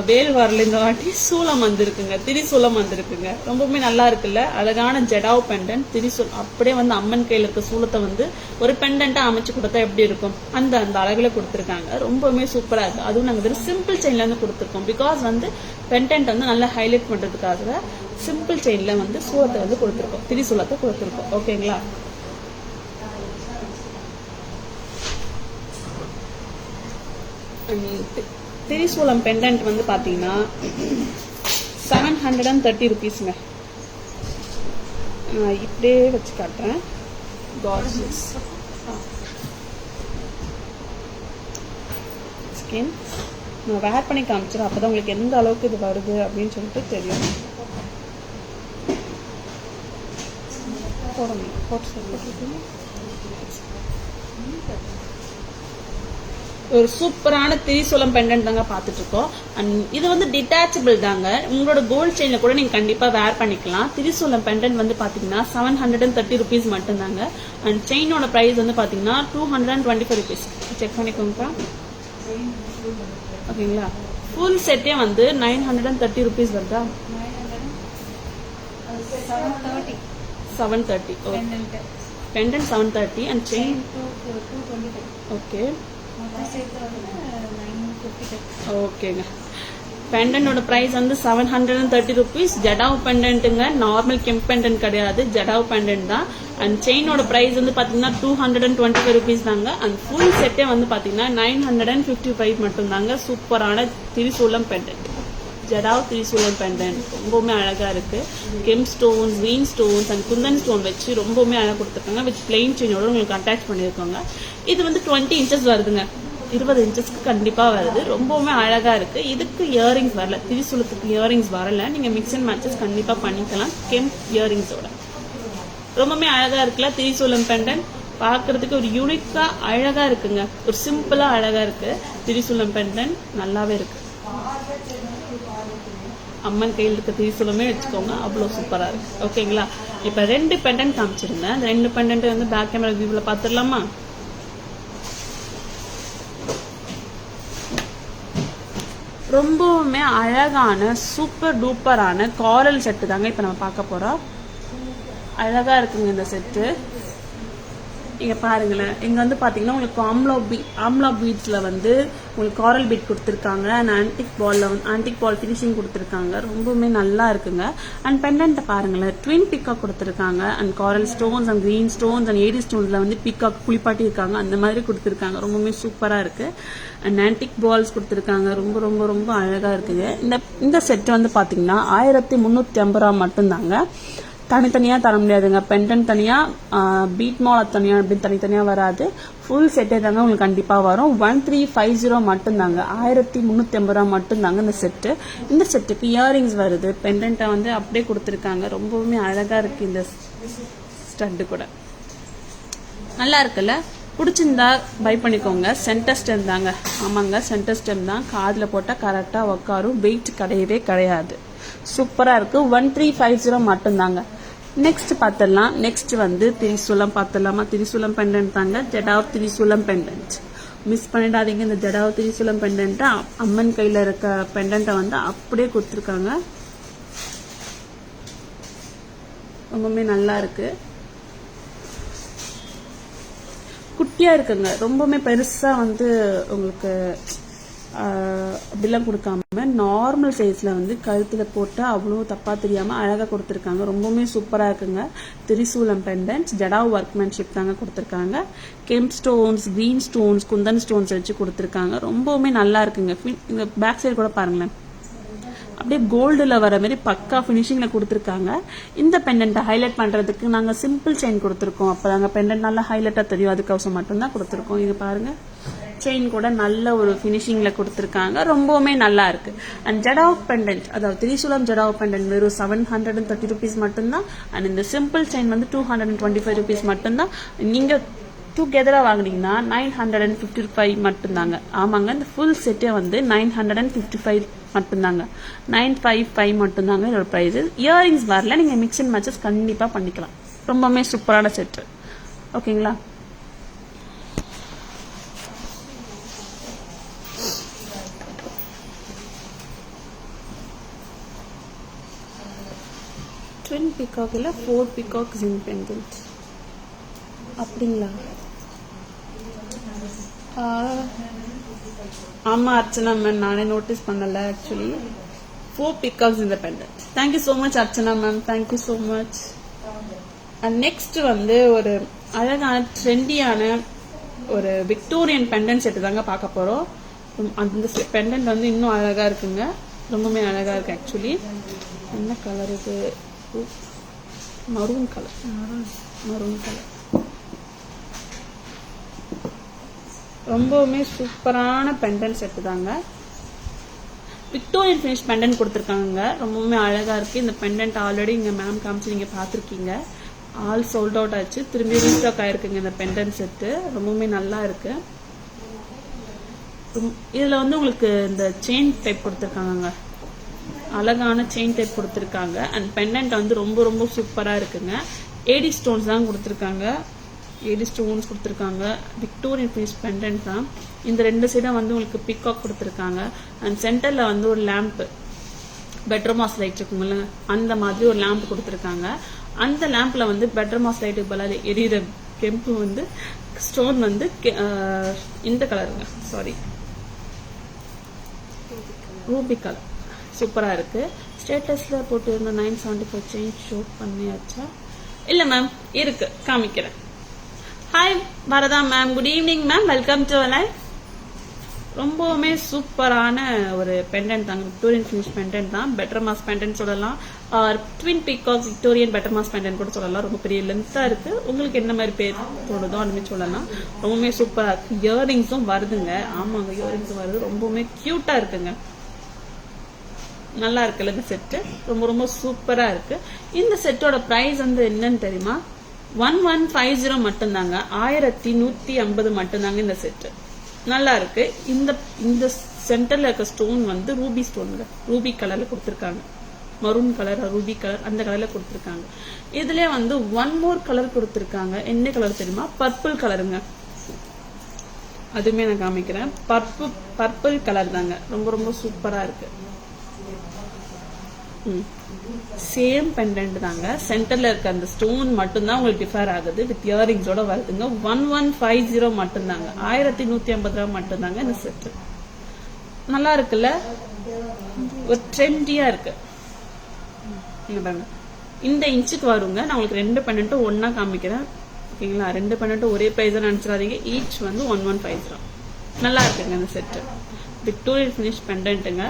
வேல் வரல இந்த வாட்டி. சூலம் வந்திருக்குங்க, திரிசூலம் வந்திருக்குங்க. ரொம்பவுமே நல்லா இருக்குல்ல? அழகான ஜடாவ் பெண்டன்ட் திரிசூலம். அப்படியே வந்து அம்மன் கையில இருக்க சூலத்தை வந்து ஒரு பெண்டன்ட்டா அமைச்சு கொடுத்தா எப்படி இருக்கும், அந்த அழகுல கொடுத்துருக்காங்க. ரொம்பவுமே சூப்பரா இருக்கு. அதுவும் நாங்க வெறும் சிம்பிள் செயின்ல இருந்து கொடுத்துருக்கோம். பிகாஸ் வந்து பெண்டன்ட் வந்து நல்லா ஹைலைட் பண்றதுக்காக சிம்பிள் செயின்ல வந்து சூலத்தை வந்து கொடுத்துருக்கோம், திரிசூலத்தை கொடுத்துருக்கோம். ஓகேங்களா? திரிசூலம் பெண்டன்ட் வந்து பாத்தீங்கன்னா 730 ருபீஸ்ங்க. இப்படியே வச்சு காட்டுறேன். நான் வேர் பண்ணி காமிச்சிடும். அப்பதான் உங்களுக்கு எந்த அளவுக்கு இது வருது அப்படின்னு சொல்லிட்டு தெரியும். ஒரு சூப்பரான திரிசூலம் பெண்டன்ட் தாங்க பாத்துட்டு இருக்கோம். அண்ட் இது வந்து டிட்டாச்சபிள் தாங்க. உங்களோட கோல்ட் செயின்ல கூட நீங்க கண்டிப்பா வேர் பண்ணிக்கலாம். திரிசூலம் பெண்டன்ட் வந்து பாத்தீங்கன்னா 730 ருபீஸ் மட்டும் தாங்க. அண்ட் செயினோட பிரைஸ் வந்து பாத்தீங்கன்னா 225 ருபீஸ். செக் பண்ணிக்கோங்க. ஓகேங்களா? ஃபுல் செட்டே வந்து 930 ருபீஸ் வருதா? 730. Pendant 730 and chain 220. ஓகே, ஓகேங்க. பெண்டனோட பிரைஸ் வந்து 730 rupees. ஜடாவ் பெண்டன்ட்டுங்க, நார்மல் கெம்ப் பெண்டன்ட் கிடையாது, ஜடாவ் பெண்டன்ட் தான். அண்ட் செயினோட பிரைஸ் வந்து பாத்தீங்கன்னா 225 rupees தாங்க. அண்ட் ஃபுல் செட்டே வந்து பாத்தீங்கன்னா 955 மட்டும் தாங்க. சூப்பரான திரிசூலம் பெண்டன்ட், ஜடாவ் திரிசூலம் பெண்டன்ட் ரொம்பவுமே அழகா இருக்கு. கெம் ஸ்டோன்ஸ், வீன் ஸ்டோன்ஸ் அண்ட் குந்தன் ஸ்டோன் வச்சு ரொம்பவுமே அழகா கொடுத்துருக்காங்க. வித் பிளெயின் செயினோட உங்களுக்கு அட்டாச் பண்ணியிருக்காங்க. இது வந்து 20 inches வருதுங்க, 20 inchesக்கு கண்டிப்பா வருது. ரொம்பவுமே அழகா இருக்கு. இதுக்கு இயரிங்ஸ் வரல, திரிசூலத்துக்கு இயரிங்ஸ் வரல. நீங்க மிக்ஸ் அண்ட் மேட்சஸ் கண்டிப்பா பண்ணிக்கலாம் கெம்ப் இயரிங்ஸோட. ரொம்பவுமே அழகா இருக்குல்ல திரிசூலம் பெண்டன்ட், பாக்குறதுக்கு ஒரு யூனிக்கா அழகா இருக்குங்க. ஒரு சிம்பிளா அழகா இருக்கு திரிசூலம் பெண்டன்ட், நல்லாவே இருக்கு. அம்மன் கையில் இருக்க திரிசூலமே வச்சுக்கோங்க, அவ்வளவு சூப்பரா இருக்கு. ஓகேங்களா? இப்ப 2 பெண்டன்ட் காமிச்சிருந்தேன். அந்த 2 பெண்டன்ட் வந்து பேக் கேமரா வியூல பாத்துடலாமா? ரொம்பவுமே அழகான சூப்பர் டூப்பரான காரல் செட்டு தாங்க இப்ப நம்ம பார்க்க போறோம். அழகா இருக்குங்க இந்த செட்டு. இங்க பாருங்களேன், இங்க வந்து பாத்தீங்கன்னா உங்களுக்கு ஆம்லா பீட்ஸ்ல வந்து உங்களுக்கு காரல் பீட் கொடுத்துருக்காங்க. அண்ட் ஆன்டிக் பால் ஃபினிஷிங் கொடுத்துருக்காங்க. ரொம்பவுமே நல்லா இருக்குங்க. அண்ட் பெண்டன்ட் பாருங்களேன், ட்வின் பிக்காக் கொடுத்துருக்காங்க. And coral stones and green stones and AD ஸ்டோன்ஸ்ல வந்து பிக்காக் குளிப்பாட்டி இருக்காங்க, அந்த மாதிரி கொடுத்துருக்காங்க. ரொம்பவுமே சூப்பரா இருக்கு. அண்ட் ஆன்டிக் பால்ஸ் கொடுத்துருக்காங்க. ரொம்ப ரொம்ப ரொம்ப அழகா இருக்குங்க. இந்த செட் வந்து பாத்தீங்கன்னா 1350 ரூபா மட்டும்தாங்க. தனித்தனியா தர முடியாதுங்க. பெண்டன்ட் தனியா, பீட் மால் தனியா அப்படின்னு தனித்தனியா வராது. ஃபுல் செட்டே தாங்க உங்களுக்கு கண்டிப்பா வரும். 1350 மட்டும்தாங்க, 1350 ரூபா மட்டும்தாங்க இந்த செட்டு. இந்த செட்டுக்கு இயரிங்ஸ் வருது. பெண்டன்ட்டை வந்து அப்படியே கொடுத்துருக்காங்க. ரொம்பவுமே அழகா இருக்கு இந்த ஸ்டட்டு கூட. நல்லா இருக்குல்ல? பிடிச்சிருந்தா பை பண்ணிக்கோங்க. சென்டர் ஸ்டெம் தாங்க. ஆமாங்க, சென்டர் ஸ்டெம் தான். காதுல போட்டா கரெக்டா உட்காரும். வெயிட் கிடையவே கிடையாது. சூப்பரா இருக்கு. 1350 மட்டும்தாங்க. நெக்ஸ்ட் பாத்திரலாம். நெக்ஸ்ட் வந்து திரிசூலம் பாத்திரலாமா? திரிசூலம் பெண்டன்ட் தாங்க, ஜடாவ் திரிசூலம் பெண்டன்ட். மிஸ் பண்ணிடாதீங்க. இந்த ஜடாவ் திரிசூலம் பெண்டன்ட் அம்மன் கையில இருக்க பெண்டன்ட்டை வந்து அப்படியே கொடுத்துருக்காங்க. ரொம்பவுமே நல்லா இருக்கு. குட்டியா இருக்குங்க, ரொம்பவுமே பெருசா வந்து உங்களுக்கு அப்படிலாம் கொடுக்காம நார்மல் சைஸ்ல வந்து கழுத்துல போட்டு அவ்வளோ தப்பா தெரியாம அழகா கொடுத்துருக்காங்க. ரொம்பவுமே சூப்பரா இருக்குங்க. திரிசூலம் பெண்டன்ட் ஜடாவ் ஒர்க்மேன்ஷிப் தாங்க கொடுத்துருக்காங்க. Kemp stones, green stones, kundan stones வச்சு கொடுத்துருக்காங்க. ரொம்பவுமே நல்லா இருக்குங்க. இந்த பேக் சைடு கூட பாருங்களேன், அப்படியே கோல்டுல வர மாதிரி பக்கா பினிஷிங்ல கொடுத்துருக்காங்க. இந்த பெண்டன்ட்டை ஹைலைட் பண்றதுக்கு நாங்க சிம்பிள் செயின் கொடுத்துருக்கோம். அப்பதாங்க பெண்டன்ட் நல்லா ஹைலைட்டா தெரியும். அதுக்கோசம் மட்டும்தான் கொடுத்துருக்கோம். இங்க பாருங்க, செயின் கூட நல்ல ஒரு பினிஷிங்ல கொடுத்துருக்காங்க. ரொம்பவுமே நல்லா இருக்கு. அண்ட் ஜடாவ் பெண்டன்ட், அதாவது திரிசூலம் ஜடாவ் பெண்டன்ட் வெறும் 730 rupees மட்டும்தான். அண்ட் இந்த சிம்பிள் செயின் வந்து 225 rupees மட்டும்தான். நீங்க டுகெதரா வாங்கினீங்கன்னா 955 மட்டும்தாங்க. ஆமாங்க, இந்த ஃபுல் செட்டே வந்து 955 மட்டும்தாங்க. 955 மட்டும்தாங்க இதோட பிரைஸ். இயரிங்ஸ் வரல. நீங்க மிக்ஸ் அண்ட் மேட்சஸ் கண்டிப்பா பண்ணிக்கலாம். ரொம்பவுமே சூப்பரான செட். ஓகேங்களா? ட்வின் பிகாக் இல்ல 4 பிகாக் ஜின் பெண்டன்ட் அப்படிங்களா? ஆமா அர்ச்சனா மேம், நானே நோட்டீஸ் பண்ணல. ஆக்சுவலி 4 பிகாக்ஸ் இந்த pendant. Thank you so much Archana ma'am, thank you so much. And next வந்து ஒரு அழகான ட்ரெண்டியான ஒரு விக்டோரியன் பெண்டன்ட் செட்டு தாங்க பார்க்க போறோம். அந்த பெண்டன்ட் வந்து இன்னும் அழகா இருக்குங்க. ரொம்பவுமே அழகா இருக்கு. ஆக்சுவலி என்ன கலர் இது? Maroon colour. ரொம்பவுமே சூப்பரான பெண்டன்ட் செட்டு தாங்க. விக்டோரியன் ஃபினிஷ் பெண்டன்ட் கொடுத்துருக்காங்க. ரொம்பவுமே அழகா இருக்கு. இந்த பெண்டன்ட் ஆல்ரெடி இங்க மேம் காமிச்சு நீங்க பாத்திருக்கீங்க. ஆல் சோல்ட் அவுட் ஆச்சு. திரும்பி ரீஸ்டாக் ஆயிருக்குங்க இந்த பெண்டன்ட் செட்டு. ரொம்பவுமே நல்லா இருக்கு. இதுல வந்து உங்களுக்கு இந்த செயின் டைப் கொடுத்துருக்காங்க. அழகான செயின் டைப் கொடுத்துருக்காங்க. அண்ட் பெண்டன்ட் வந்து ரொம்ப ரொம்ப சூப்பரா இருக்குங்க. ஏடி ஸ்டோன்ஸ் தான் கொடுத்துருக்காங்க. ஏடி ஸ்டோன்ஸ் கொடுத்துருக்காங்க. விக்டோரியன் ஃபினிஷ் பெண்டன்ட் தான். இந்த 2 சைடும் வந்து உங்களுக்கு பிகாக் கொடுத்துருக்காங்க. அண்ட் சென்டர்ல வந்து ஒரு லேம்ப், பெட்ரோமாஸ் லைட் இருக்குங்கள, அந்த மாதிரி ஒரு லேம்ப் கொடுத்துருக்காங்க. அந்த லேம்ப்ல வந்து பெட்ரோமாஸ் லைட்டுக்கு பதிலாக எரியிற கெம்பு வந்து ஸ்டோன் வந்து இந்த கலருங்க, சாரி ரூபி கலர். சூப்பராக இருக்குது. ஸ்டேட்டஸில் போட்டு இருந்த 975 செயின் ஷோ பண்ணியாச்சா? இல்லை மேம், இருக்கு, காமிக்கிறேன். ஹாய் வரதா ma'am, good evening ma'am, welcome to live. ரொம்பவுமே சூப்பரான ஒரு பெண்டன்ட் தாங்க, விக்டோரியன் ஃபினிஷ் பெண்டன்ட் தான். பெட்டர் மாஸ் பெண்டன்ட் சொல்லலாம், twin peacock Victorian better mass pendant கூட சொல்லலாம். ரொம்ப பெரிய லென்த்தாக இருக்கு. உங்களுக்கு என்ன மாதிரி பேர் தோணுதோ அந்த மாதிரி சொல்லலாம். ரொம்பவுமே சூப்பராக இருக்கு. இயரிங்ஸும் வருதுங்க. ஆமாங்க, இயரிங்ஸும் வருது. ரொம்பவுமே கியூட்டா இருக்குங்க. நல்லா இருக்குல்ல இந்த செட்டு, ரொம்ப ரொம்ப சூப்பரா இருக்கு. இந்த செட்டோட பிரைஸ் வந்து என்னன்னு தெரியுமா? 1150 மட்டும்தாங்க. 1150 மட்டும்தாங்க இந்த செட்டு. நல்லா இருக்கு. இந்த சென்டர்ல இருக்க ஸ்டோன் வந்து ரூபி ஸ்டோனுங்க, ரூபி கலர்ல கொடுத்துருக்காங்க. மரூன் கலர், ரூபி கலர், அந்த கலர்ல கொடுத்துருக்காங்க. இதுல வந்து ஒன் மோர் கலர் கொடுத்துருக்காங்க. என்ன கலர் தெரியுமா? பர்பிள் கலருங்க. அதுவுமே நான் காமிக்கிறேன். பர்பிள் கலர் தாங்க. ரொம்ப ரொம்ப சூப்பரா இருக்கு. சேம் பெண்டன்ட் தாங்க. சென்டர்ல இருக்க அந்த ஸ்டோன் மட்டும்தான் உங்களுக்கு டிஃபர் ஆகுது. வித் இயரிங்ஸோட வருதுங்க. 1150 மட்டும்தாங்க. 1150 ரூபா மட்டும்தாங்க இந்த செட். நல்லா இருக்குல்ல, ஒரு ட்ரெண்டியா இருக்கு. இந்த இன்ச்சுக்கு வருங்க. நான் உங்களுக்கு 2 பெண்டன்ட்டும் ஒன்னா காமிக்கிறேன். ஓகேங்களா? 2 பெண்டன்ட்டும் ஒரே பிரைஸ் நினைச்சிடாதீங்க. ஈச் வந்து 1150. நல்லா இருக்குங்க இந்த செட். விக்டோரியன் ஃபினிஷ் பெண்டன்ட்டுங்க.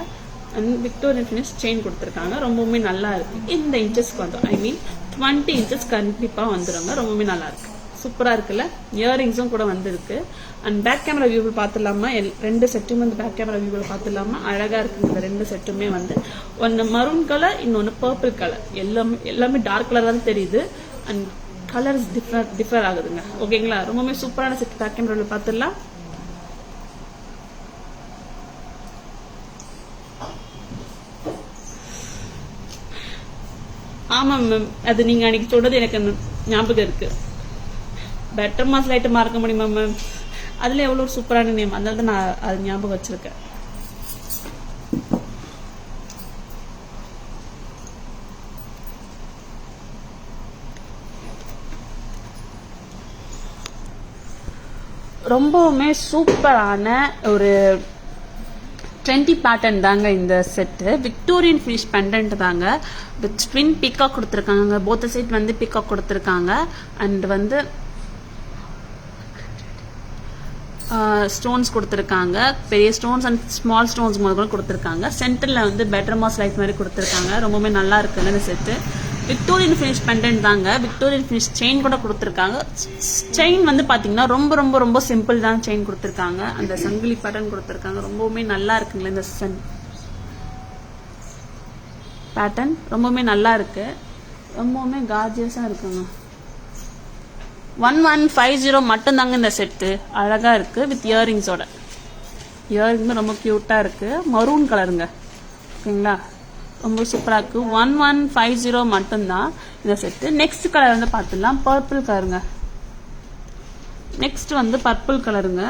விக்டோரியன் ஃபினிஷ் செயின் கொடுத்துருக்காங்க. ரொம்பவுமே நல்லா இருக்கு. இந்த இன்ச்சஸ்க்கு வந்துடும், ஐ மீன் 20 இன்ச்சஸ் கண்டிப்பா வந்துடுங்க. ரொம்பவுமே நல்லா இருக்கு. சூப்பரா இருக்குல்ல. இயரிங்ஸும் கூட வந்துருக்கு. அண்ட் பேக் கேமரா வியூவில் பார்த்துலாமா? 2 செட்டும் வந்து பேக் கேமரா வியூவில் பார்த்துலாமா? அழகா இருக்குங்க இந்த 2 செட்டுமே வந்து. ஒன்னு மரூன் கலர், இன்னொன்னு பர்பிள் கலர். எல்லாமே டார்க் கலர் தான் தெரியுது. அண்ட் கலர்ஸ் டிஃபர் ஆகுதுங்க. ஓகேங்களா? ரொம்பவுமே சூப்பரான செட். பேக் கேமராவில் பார்த்துடலாம். ஆமா மேம், அது நீங்க அன்னைக்கு சொல்றது எனக்கு ஞாபகம் இருக்கு. பெட்டர் மாஸ் லைட்டை மறக்க முடியுமா மேம்? அதுல எவ்வளவு சூப்பரான நேம், அதனால தான் நான் அது ஞாபகம் வச்சிருக்கேன். ரொம்பவுமே சூப்பரான ஒரு ட்ரெண்டி பேட்டர்ன் தாங்க இந்த செட்டு. விக்டோரியன் ஃபினிஷ் பெண்டன்ட் தாங்க. வித் ட்வின் பீகாக் கொடுத்துருக்காங்க. போத் சைட் வந்து பீகாக் கொடுத்துருக்காங்க. அண்ட் வந்து ஸ்டோன்ஸ் கொடுத்துருக்காங்க. பெரிய ஸ்டோன்ஸ் அண்ட் ஸ்மால் ஸ்டோன்ஸ் முதல்ல கொடுத்துருக்காங்க. சென்டர்ல வந்து பெட்டர் மாஸ் லைட் மாதிரி கொடுத்துருக்காங்க. ரொம்பவுமே நல்லா இருக்குங்க இந்த செட்டு. விக்டோரியன் ஃபினிஷ் பெண்டன்ட் தாங்க. விக்டோரியன் ஃபினிஷ் செயின் கூட கொடுத்துருக்காங்க. செயின் வந்து பாத்தீங்கன்னா ரொம்ப ரொம்ப ரொம்ப சிம்பிள் தான் செயின் கொடுத்துருக்காங்க. அந்த சங்கிலி பேட்டர்ன் கொடுத்துருக்காங்க. ரொம்பவுமே நல்லா இருக்குங்களா இந்த பேட்டர்ன். ரொம்பவுமே நல்லா இருக்கு. ரொம்பவுமே கார்ஜியஸா இருக்குங்க. 1150 மட்டும்தாங்க இந்த செட்டு. அழகா இருக்கு. வித் இயரிங்ஸோட. இயரிங்ஸ் ரொம்ப கியூட்டா இருக்கு. மரூன் கலருங்க. ஓகேங்களா? ரொம்ப சூப்பரா இருக்கு. 1150 மட்டும்தான் இந்த செட்டு. நெக்ஸ்ட் கலர் வந்து பார்த்துடலாம். பர்பிள் கலருங்க. நெக்ஸ்ட் வந்து பர்பிள் கலருங்க.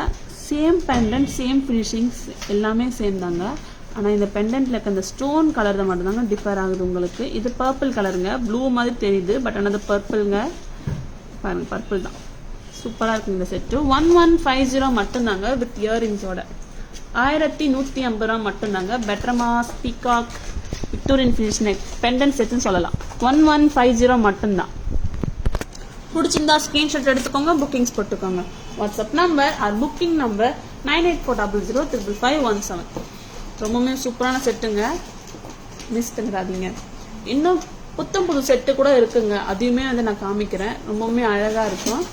சேம் பெண்டன்ட், சேம் ஃபினிஷிங்ஸ் எல்லாமே சேம் தாங்க. ஆனா இந்த பெண்டன்ட்ல இருக்க அந்த ஸ்டோன் கலர் தான் மட்டும் தாங்க டிஃபர் ஆகுது உங்களுக்கு. இது பர்பிள் கலருங்க. ப்ளூ மாதிரி தெரியுது, பட் ஆனால் அது பர்பிள்ங்க. பாருங்க, பர்பிள் தான். சூப்பரா இருக்கு இந்த செட்டு. 1150 மட்டும்தாங்க வித் இயரிங்ஸோட. 1150 ரூபா மட்டும்தாங்க. Better mass peacock Victorian finish neck pendant செட்னு சொல்லலாம். 1150 மட்டும்தான். பிடிச்சிருந்தா ஸ்கிரீன்ஷாட் எடுத்துக்கோங்க, புக்கிங்ஸ் போட்டுக்கோங்க. WhatsApp number or booking number 9840055517. ரொம்பவுமே சூப்பரான செட்டுங்க. மிஸ் பண்ணிடாதீங்க. இன்னும் புத்தம் புது செட்டு கூட இருக்குங்க. அதையுமே வந்து நான் காமிக்கிறேன். ரொம்பவுமே அழகா இருக்கும்.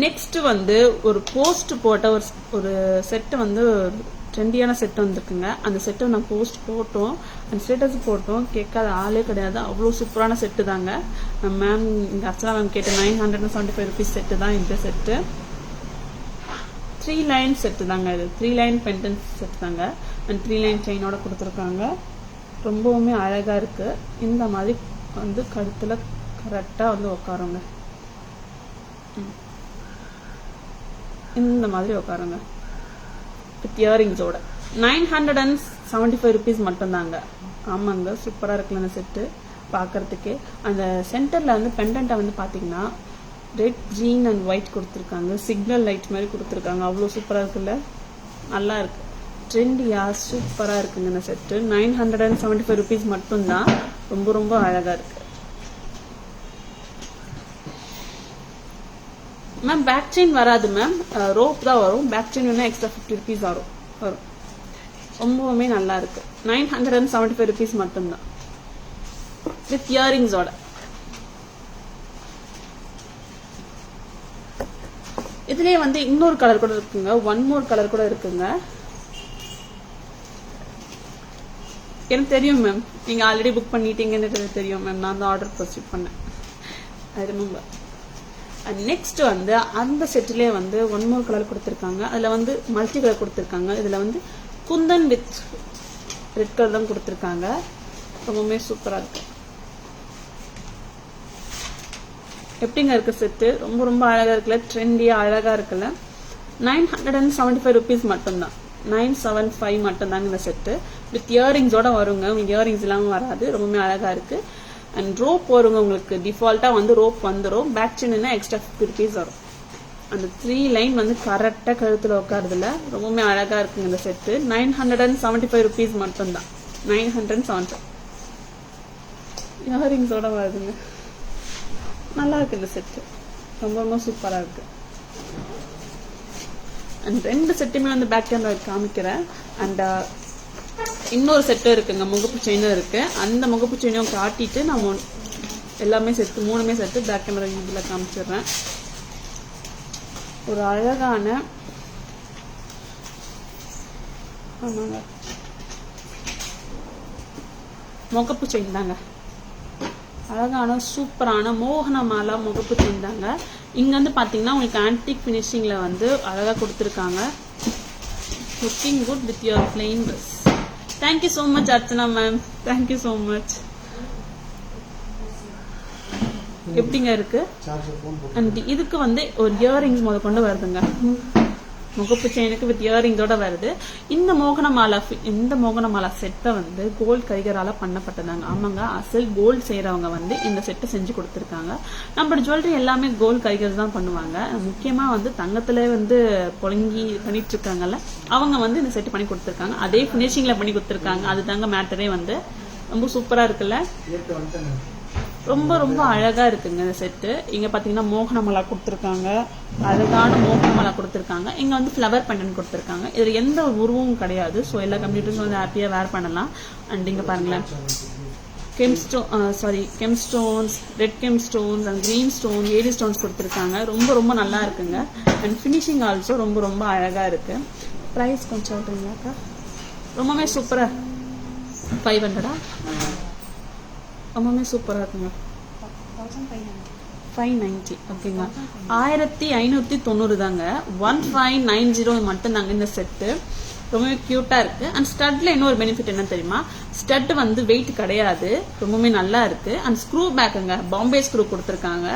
நெக்ஸ்ட் வந்து ஒரு போஸ்ட் போட்ட ஒரு செட்டு வந்து ட்ரெண்டியான செட் வந்துருக்குங்க. அந்த செட்டை நான் போஸ்ட் போட்டோம், அந்த ஸ்டேட்டஸ் போட்டோம். கேட்காத ஆளே கிடையாது. அவ்வளோ சூப்பரான செட்டு தாங்க. மேம் இங்கே அர்ச்சனா மேம் கேட்ட 975 ருபீஸ் செட்டு தான் இந்த செட்டு. 3 லைன் செட்டு தாங்க இது. 3 லைன் பெண்டன்ட் செட் தாங்க. அண்ட் 3 லைன் செயினோட கொடுத்துருக்காங்க. ரொம்பவுமே அழகா இருக்கு. இந்த மாதிரி வந்து கழுத்துல கரெக்டா வந்து உட்காருங்க. இந்த மாதிரி உட்காருங்க. வித் இயரிங்ஸோட 975 ருபீஸ் மட்டும்தாங்க. ஆமாங்க, சூப்பராக இருக்குல்ல அந்த செட்டு பார்க்கறதுக்கே. அந்த சென்டரில் வந்து பெண்டண்ட்டை வந்து பார்த்தீங்கன்னா ரெட், க்ரீன் அண்ட் ஒயிட் கொடுத்துருக்காங்க. சிக்னல் லைட் மாதிரி கொடுத்துருக்காங்க. அவ்வளோ சூப்பராக இருக்குல்ல, நல்லா இருக்கு, ட்ரெண்டியாக சூப்பராக இருக்குங்க இந்த செட்டு. 975 rupees மட்டும்தான். ரொம்ப ரொம்ப அழகாக இருக்கு மேம். பேக் செயின் வராது மேம், ரோப் தான் வரும். பேக் செயின் வேணா எக்ஸ்ட்ரா 50 rupees வரும். ரொம்பவுமே நல்லா இருக்கு. 975 rupees மட்டும்தான் வித் இயரிங்ஸோட. இதுலயே வந்து இன்னொரு கலர் கூட இருக்குங்க, ஒன் மோர் கலர் கூட இருக்குங்க. எனக்கு தெரியும் மேம், நீங்க ஆல்ரெடி புக் பண்ணிட்டீங்கன்னு தெரியும் மேம். நான் தான் ஆர்டர் ப்ரொசீட் பண்ணேன், ஐ ரிமெம்பர். அண்ட் நெக்ஸ்ட் வந்து அந்த செட்டிலே வந்து ஒன் மோர் கலர் கொடுத்துருக்காங்க. அதுல வந்து மல்டி கலர் கொடுத்துருக்காங்க. இதுல வந்து குந்தன் வித் ரெட் கலர் தான் கொடுத்துருக்காங்க. ரொம்பவுமே சூப்பரா இருக்கு. எப்படிங்க இருக்கு செட்டு? ரொம்ப ரொம்ப அழகா இருக்குல்ல, ட்ரெண்டியா அழகா இருக்குல்ல. 975 rupees மட்டும்தான். 975 மட்டும்தாங்க இந்த செட்டு. வித் இயரிங்ஸோட வருங்க, இயரிங்ஸ் இல்லாம வராது. ரொம்பவுமே அழகா இருக்கு. அண்ட் ரோப் வருங்க, உங்களுக்கு டிஃபால்ட்டா வந்து ரோப் வந்துடும். பேக் செயின்னா எக்ஸ்ட்ரா 50 rupees வரும். அந்த 3 லைன் வந்து கரெக்டா கழுத்துல உட்காருதுல, ரொம்பவுமே அழகா இருக்குங்க இந்த செட்டு. 975 rupees மட்டும்தான். 975 இயரிங்ஸோட வருதுங்க. நல்லா இருக்கு இந்த செட்டு, ரொம்ப ரொம்ப சூப்பரா இருக்கு. அண்ட் 2 செட்டுமே வந்து பேக் கேமரா காமிக்கிறேன். அண்ட் இன்னொரு செட்டு இருக்குங்க, முகப்பு செயினும் இருக்கு. அந்த முகப்பு செயினையும் காட்டிட்டு நம்ம எல்லாமே செட்டு 3மே செட்டு பேக் கேமரா இதுல காமிச்சிடுறேன். ஒரு அழகான ஆமாங்க முகப்பு செயின் தாங்க, அழகான சூப்பரான மோகன மாலா முகப்பு செயின் தாங்க. இங்க வந்து பாத்தீங்கன்னா உங்களுக்கு ஆன்டிக் பினிஷிங்ல வந்து அழகா கொடுத்துருக்காங்க. Looking good with your plain dress. Thank you so much Archana ma'am, thank you so much. எப்படிங்க இருக்கு? அண்ட் இதுக்கு வந்து ஒரு இயரிங்ஸ் முத கொண்டு வருதுங்க, முகப்பு செயினுக்கு வித் இயரிங்கோட வருது. இந்த மோகனமாலா செட்டை வந்து கோல்ட் கைகரால பண்ணப்பட்டதாங்க. ஆமாங்க, அசல் கோல்டு செய்யறவங்க வந்து இந்த செட்டை செஞ்சு கொடுத்துருக்காங்க. நம்மளோட ஜுவல்லரி எல்லாமே கோல்ட் கைகர் தான் பண்ணுவாங்க. முக்கியமா வந்து தங்கத்துல வந்து புழங்கி பண்ணிட்டு இருக்காங்கல்ல, அவங்க வந்து இந்த செட்டு பண்ணி கொடுத்துருக்காங்க. அதே பினிஷிங்ல பண்ணி கொடுத்துருக்காங்க. அது தாங்க மேட்டரே வந்து ரொம்ப சூப்பரா இருக்குல்ல, ரொம்ப ரொம்ப அழகா இருக்குங்க இந்த செட்டு. இங்க பாத்தீங்கன்னா மோகனமாலா கொடுத்துருக்காங்க, அழகான மோகனமாலா கொடுத்துருக்காங்க. இங்க வந்து ஃபிளவர் பெண்டன்ட் கொடுத்துருக்காங்க. இதுல எந்த ஒரு உருவமும் கிடையாது. ஸோ எல்லா கம்ப்யூட்டர்ஸும் வந்து ஹாப்பியா வேர் பண்ணலாம். அண்ட் இங்க பாருங்களேன், gem stones, red gem stones and green stone, AD stones கொடுத்துருக்காங்க. ரொம்ப ரொம்ப நல்லா இருக்குங்க. அண்ட் ஃபினிஷிங் ஆல்சோ ரொம்ப ரொம்ப அழகா இருக்கு. ப்ரைஸ் கொஞ்சம் சொல்றீங்களாக்கா? ரொம்பவே சூப்பரா, 500 ரொம்பவே சூப்பரா இருக்குங்க. 590 ஓகேங்க. 1590 தாங்க. 1590 மட்டும் தாங்க இந்த செட்டு. ரொம்பவே கியூட்டா இருக்கு. அண்ட் ஸ்டட்ல இன்னொரு பெனிஃபிட் என்ன தெரியுமா? ஸ்டட் வந்து வெயிட் கிடையாது, ரொம்பவே நல்லா இருக்கு. அண்ட் ஸ்க்ரூ பேக்குங்க, பாம்பே ஸ்க்ரூ கொடுத்துருக்காங்க.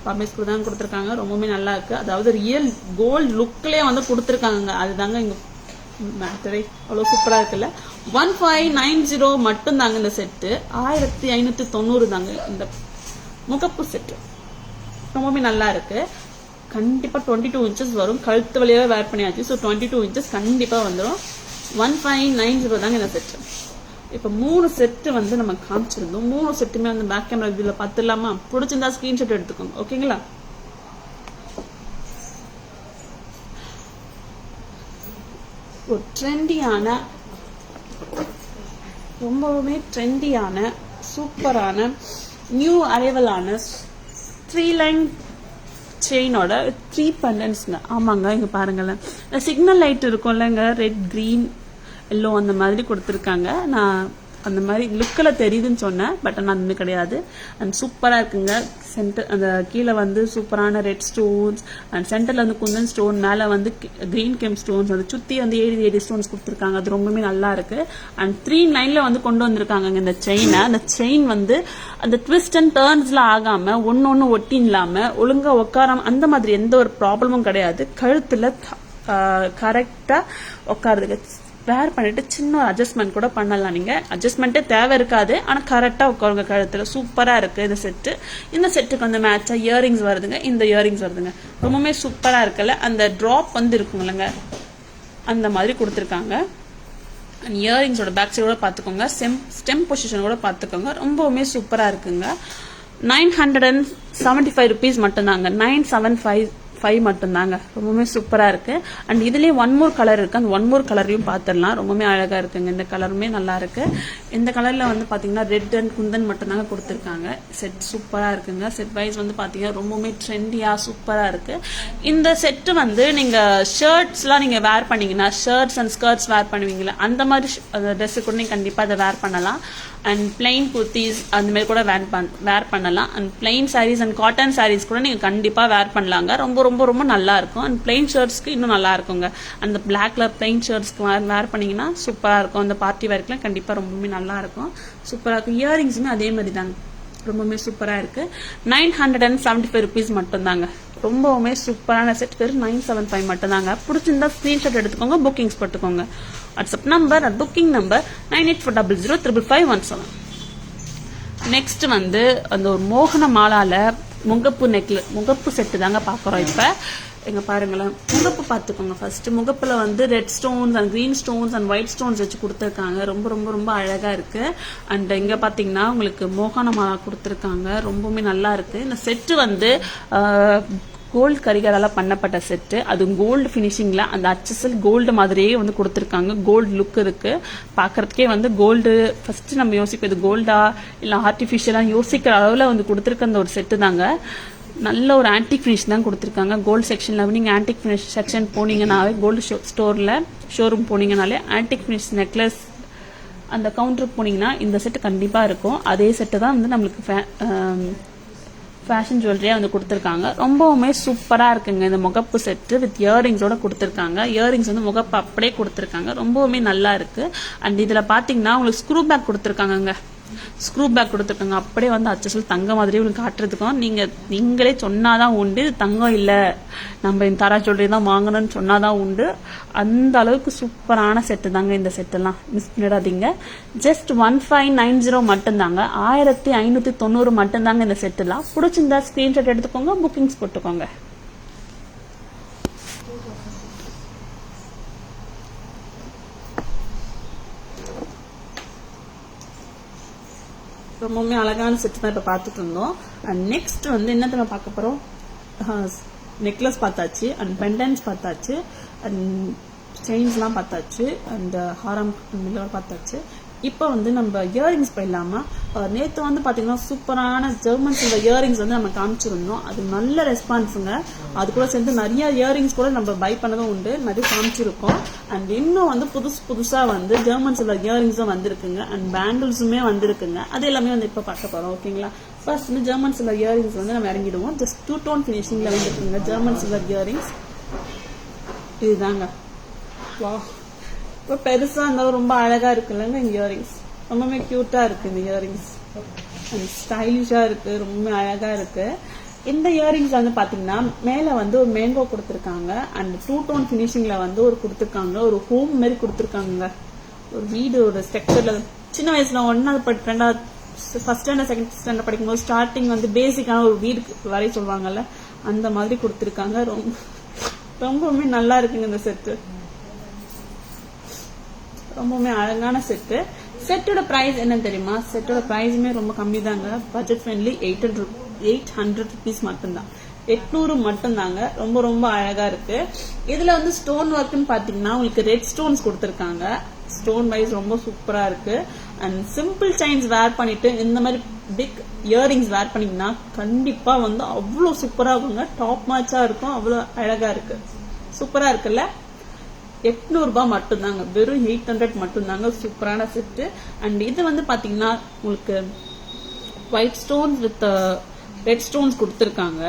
பாம்பே ஸ்க்ரூ தான் கொடுத்துருக்காங்க. ரொம்பவே நல்லா இருக்கு. அதாவது ரியல் கோல்டு லுக்லயே வந்து கொடுத்துருக்காங்க. அதுதாங்க இங்க மேட்டரே. அவ்வளவு சூப்பரா இருக்குல்ல. 1590 மட்டும் தாங்க இந்த செட்டு. 1590 தாங்க இந்த முகப்பு செட்டு. ரொம்பவே நல்லா இருக்கு. கண்டிப்பா 22 inches வரும். கழுத்து வழியாவே வேர் பண்ணியாச்சு. ஸோ 22 inches கண்டிப்பா வந்துடும். 1590 தாங்க இந்த செட்டு. இப்ப 3 செட்டு வந்து நம்ம காமிச்சிருந்தோம். 3 செட்டுமே வந்து பேக் கேமரா வியூல பார்த்துடலாமா? பிடிச்சிருந்தா ஸ்கிரீன்ஷாட் எடுத்துக்கோங்க, ஓகேங்களா? ஒரு ட்ரெண்டியான, ரொம்பவுமே ட்ரெண்டியான சூப்பரான நியூ அரைவலான 3 லைன் செயினோட 3 பெண்டன்ட்ஸ்ங்க. ஆமாங்க, இங்க பாருங்களேன், சிக்னல் லைட் இருக்கும்லங்க, ரெட், கிரீன், எல்லோ அந்த மாதிரி கொடுத்துருக்காங்க. நான் அந்த மாதிரி லுக்கில் தெரியுதுன்னு சொன்னேன், பட் ஆனால் அது கிடையாது. அண்ட் சூப்பராக இருக்குங்க. சென்டர் அந்த கீழே வந்து சூப்பரான ரெட் ஸ்டோன்ஸ், அண்ட் சென்டரில் வந்து குந்தன் ஸ்டோன், மேலே வந்து கிரீன் கெம் ஸ்டோன்ஸ், அதை சுற்றி வந்து 7 ஸ்டோன்ஸ் கொடுத்துருக்காங்க. அது ரொம்பவே நல்லா இருக்கு. அண்ட் 3 லைன்ல வந்து கொண்டு வந்திருக்காங்க இந்த செயினை. அந்த செயின் வந்து அந்த ட்விஸ்ட் அண்ட் டர்ன்ஸ்ல ஆகாம ஒன்னு ஒட்டி இல்லாம ஒழுங்கா உட்காராம அந்த மாதிரி எந்த ஒரு ப்ராப்ளமும் கிடையாது. கழுத்துல கரெக்டா உட்காருதுங்க. வேர் பண்ணிட்டு சின்ன அட்ஜஸ்ட்மெண்ட் கூட பண்ணலாம். நீங்க அட்ஜஸ்ட்மெண்ட்டே தேவை இருக்காது, ஆனா கரெக்டா உட்காருங்க கழுத்துல. சூப்பரா இருக்கு இந்த செட்டு. இந்த செட்டுக்கு வந்து மேட்சா இயரிங்ஸ் வருதுங்க. இந்த இயரிங்ஸ் வருதுங்க, ரொம்பவுமே சூப்பரா இருக்குல்ல. அந்த டிராப் வந்து இருக்குங்களங்க, அந்த மாதிரி கொடுத்துருக்காங்க. அண்ட் இயரிங்ஸோட பேக் சைடு கூட பார்த்துக்கோங்க, ஸ்டெம் பொசிஷன் கூட பார்த்துக்கோங்க, ரொம்பவுமே சூப்பரா இருக்குங்க. 975 rupees மட்டும்தாங்க, 975 மட்டும்தாங்க. ரொம்பவுமே சூப்பரா இருக்கு. அண்ட் இதுலயே ஒன் மோர் கலர் இருக்கு, அந்த ஒன் மோர் கலரையும் பார்த்துடலாம். ரொம்பவுமே அழகா இருக்குங்க, இந்த கலருமே நல்லா இருக்கு. இந்த கலர்ல வந்து பாத்தீங்கன்னா ரெட் அண்ட் குந்தன் மட்டும்தாங்க கொடுத்துருக்காங்க. செட் சூப்பரா இருக்குங்க. செட் வைஸ் வந்து பாத்தீங்கன்னா ரொம்பவுமே ட்ரெண்டியா சூப்பரா இருக்கு. இந்த செட்டு வந்து நீங்க ஷர்ட்ஸ் எல்லாம் நீங்க வேர் பண்ணீங்கன்னா, ஷர்ட்ஸ் அண்ட் ஸ்கர்ட்ஸ் வேர் பண்ணுவீங்களா, அந்த மாதிரி ட்ரெஸ் கூட நீங்க கண்டிப்பா அதை வேர் பண்ணலாம். அண்ட் பிளைன் குர்த்திஸ் அந்த மாதிரி கூட வேர் பண்ணலாம். And plain sarees and cotton sarees கூட நீங்க கண்டிப்பா வேர் பண்ணலாங்க. ரொம்ப ரொம்ப ரொம்ப நல்லா இருக்கும். அண்ட் பிளைன் ஷர்ட்ஸ்க்கு இன்னும் நல்லா இருக்குங்க. அந்த பிளாக் கலர் பிளைன் ஷர்ட்ஸ்க்கு வேர் பண்ணீங்கன்னா சூப்பரா இருக்கும். அந்த பார்ட்டி வேர்க்குலாம் கண்டிப்பா ரொம்பவே நல்லா இருக்கும், சூப்பரா இருக்கும். இயரிங்ஸுமே அதே மாதிரி தாங்க, ரொம்பவுமே சூப்பரா இருக்கு. 975 rupees மட்டும்தாங்க. ரொம்பவுமே சூப்பரான செட், பேர் 975 மட்டும்தாங்க. பிடிச்சிருந்தா ஸ்கிரீன்ஷாட் எடுத்துக்கோங்க, புக்கிங்ஸ் போட்டுக்கோங்க. WhatsApp number at booking number 9840055517. Next வந்து அந்த ஒரு மோகன மாலால முகப்பு செட்டு தாங்க பாக்குறோம். இப்ப எங்க பாருங்களேன், முகப்பு பார்த்துக்கோங்க. ஃபர்ஸ்ட் முகப்புல வந்து red stones and green stones and white stones வச்சு கொடுத்துருக்காங்க. ரொம்ப ரொம்ப ரொம்ப அழகா இருக்கு. அண்ட் இங்க பாத்தீங்கன்னா உங்களுக்கு மோகன மாலா கொடுத்துருக்காங்க, ரொம்பவுமே நல்லா இருக்கு. இந்த செட்டு வந்து கோல்டு கரிகரால பண்ணப்பட்ட செட்டு, அது கோல்டு பினிஷிங்ல அந்த அச்சசல் கோல்டு மாதிரியே வந்து கொடுத்துருக்காங்க. கோல்டு லுக் இருக்கு, பாக்குறதுக்கே வந்து கோல்டு. ஃபர்ஸ்ட் நம்ம யோசிப்போம் இது கோல்டா இல்ல ஆர்டிபிஷியலா யோசிக்கிற அளவுல வந்து கொடுத்துருக்க அந்த ஒரு செட்டு தாங்க. நல்ல ஒரு ஆன்டிக் ஃபினிஷ் தான் கொடுத்துருக்காங்க. கோல்டு செக்ஷன்ல நீங்க ஆன்டிக் ஃபினிஷ் செக்ஷன் போனீங்கன்னாவே, கோல்டு ஸ்டோர்ல ஷோரூம் போனீங்கனாலே ஆன்டிக் ஃபினிஷ் நெக்லஸ் அந்த கவுண்டருக்கு போனீங்கன்னா இந்த செட்டு கண்டிப்பா இருக்கும். அதே செட்டு தான் வந்து நம்மளுக்கு ஃபேஷன் ஜுவல்லரியா வந்து கொடுத்துருக்காங்க. ரொம்பவுமே சூப்பரா இருக்குங்க இந்த முகப்பு செட்டு வித் இயரிங்ஸோட கொடுத்துருக்காங்க. இயரிங்ஸ் வந்து முகப்பு அப்படியே கொடுத்துருக்காங்க, ரொம்பவுமே நல்லா இருக்கு. அண்ட் இதுல பாத்தீங்கன்னா உங்களுக்கு ஸ்க்ரூ பேக் கொடுத்துருக்காங்க, ஸ்க்ரூ பேக் கொடுத்துருக்காங்க. அப்படியே வந்து அச்சசல் தங்க மாதிரி உங்களுக்கு காட்டுறதுக்கும் நீங்களே சொன்னாதான் உண்டு, தங்கம் இல்ல நம்ம இந்த தாரா ஜுவல்லரி தான் வாங்கணும்னு சொன்னாதான் உண்டு. அந்த அளவுக்கு சூப்பரான செட்டு தாங்க இந்த செட் எல்லாம், மிஸ் பண்ணிடாதீங்க. ஜஸ்ட் 1590 மட்டும்தாங்க, 1590 மட்டும்தாங்க இந்த செட் எல்லாம். பிடிச்சிருந்தா ஸ்கிரீன்ஷாட் எடுத்துக்கோங்க, புக்கிங்ஸ் போட்டுக்கோங்க. ரொம்பவுமே அழகான செட் தான் இப்ப பாத்துட்டு இருந்தோம். அண்ட் நெக்ஸ்ட் வந்து என்ன நம்ம பார்க்க போறோம், நெக்லஸ் பார்த்தாச்சு, அண்ட் பெண்டன்ஸ் பார்த்தாச்சு, அண்ட் செயின்ஸ் எல்லாம் பார்த்தாச்சு, அண்ட் ஹாரம் பார்த்தாச்சு. இப்போ வந்து நம்ம இயரிங்ஸ் போயிடலாமா. நேற்று வந்து பாத்தீங்கன்னா சூப்பரான ஜெர்மன்ஸ் இந்த இயரிங்ஸ் வந்து நம்ம காமிச்சிருந்தோம். அது நல்ல ரெஸ்பான்ஸுங்க. அது கூட சேர்ந்து நிறைய இயரிங்ஸ் கூட நம்ம பை பண்ணதும் உண்டு, நிறைய காமிச்சிருக்கோம். அண்ட் இன்னும் வந்து புதுசா வந்து ஜெர்மன்ஸ் இயரிங்ஸும் வந்திருக்குங்க. அண்ட் பேங்கிள்ஸுமே வந்திருக்குங்க. அது எல்லாமே வந்து இப்ப பார்க்க போறோம், ஓகேங்களா. ஃபர்ஸ்ட் வந்து ஜெர்மன் சில்வர் இயரிங்ஸ் வந்து நம்ம இறங்கிடுவோம். ஜஸ்ட் 2 டோன் ஃபினிஷிங்ல வந்துருக்குங்க ஜெர்மன் சில்வர் இயரிங்ஸ். இதுதாங்க, வா இப்போ பெருசா இருந்தாலும் ரொம்ப அழகா இருக்குல்லங்க இந்த இயரிங்ஸ். ரொம்பவே கியூட்டா இருக்கு இந்த இயரிங்ஸ், அண்ட் ஸ்டைலிஷா இருக்கு, ரொம்ப அழகா இருக்கு. இந்த இயரிங்ஸ் வந்து பாத்தீங்கன்னா மேல வந்து ஒரு மேங்கோ கொடுத்துருக்காங்க. அண்ட் 2 டோன் பினிஷிங்ல வந்து ஒரு கொடுத்துருக்காங்க, ஒரு ஹோம் மாதிரி கொடுத்துருக்காங்க. ஒரு வீடு ஒரு ஸ்ட்ரக்சர்ல சின்ன வயசுல 1வது 2வது ஃபர்ஸ்ட் ஸ்டாண்டர்ட் செகண்ட் ஸ்டாண்டர்ட் படிக்கும்போது ஸ்டார்டிங் வந்து பேசிக்கான ஒரு வீடு வரை சொல்லுவாங்கல்ல, அந்த மாதிரி கொடுத்துருக்காங்க. ரொம்பவுமே நல்லா இருக்குங்க இந்த செட்டு, ரொம்பவுமே அழகான செட்டு. செட்டோட பிரைஸ் என்ன தெரியுமா, செட்டோட பிரைஸுமே ரொம்ப கம்மி தாங்க, பட்ஜெட் ஃப்ரெண்ட்லி. 800 rupees மட்டும்தான், 800 மட்டும்தாங்க. ரொம்ப ரொம்ப அழகா இருக்கு. இதுல வந்து ஸ்டோன் ஒர்க்னு பாத்தீங்கன்னா உங்களுக்கு ரெட் ஸ்டோன்ஸ் கொடுத்துருக்காங்க. ஸ்டோன் வைஸ் ரொம்ப சூப்பரா இருக்கு. அண்ட் சிம்பிள் செயின்ஸ் வேர் பண்ணிட்டு இந்த மாதிரி பிக் இயரிங்ஸ் வேர் பண்ணீங்கன்னா கண்டிப்பா வந்து அவ்வளவு சூப்பரா இருக்குங்க, டாப் மேட்சா இருக்கும், அவ்வளவு அழகா இருக்கு, சூப்பரா இருக்குல்ல. 800 ரூபாய் மட்டும்தாங்க, வெறும் 800 மட்டும்தாங்க. சூப்பரான செட்டு. அண்ட் இது வந்து பாத்தீங்கன்னா உங்களுக்கு white stones with red stones கொடுத்துருக்காங்க.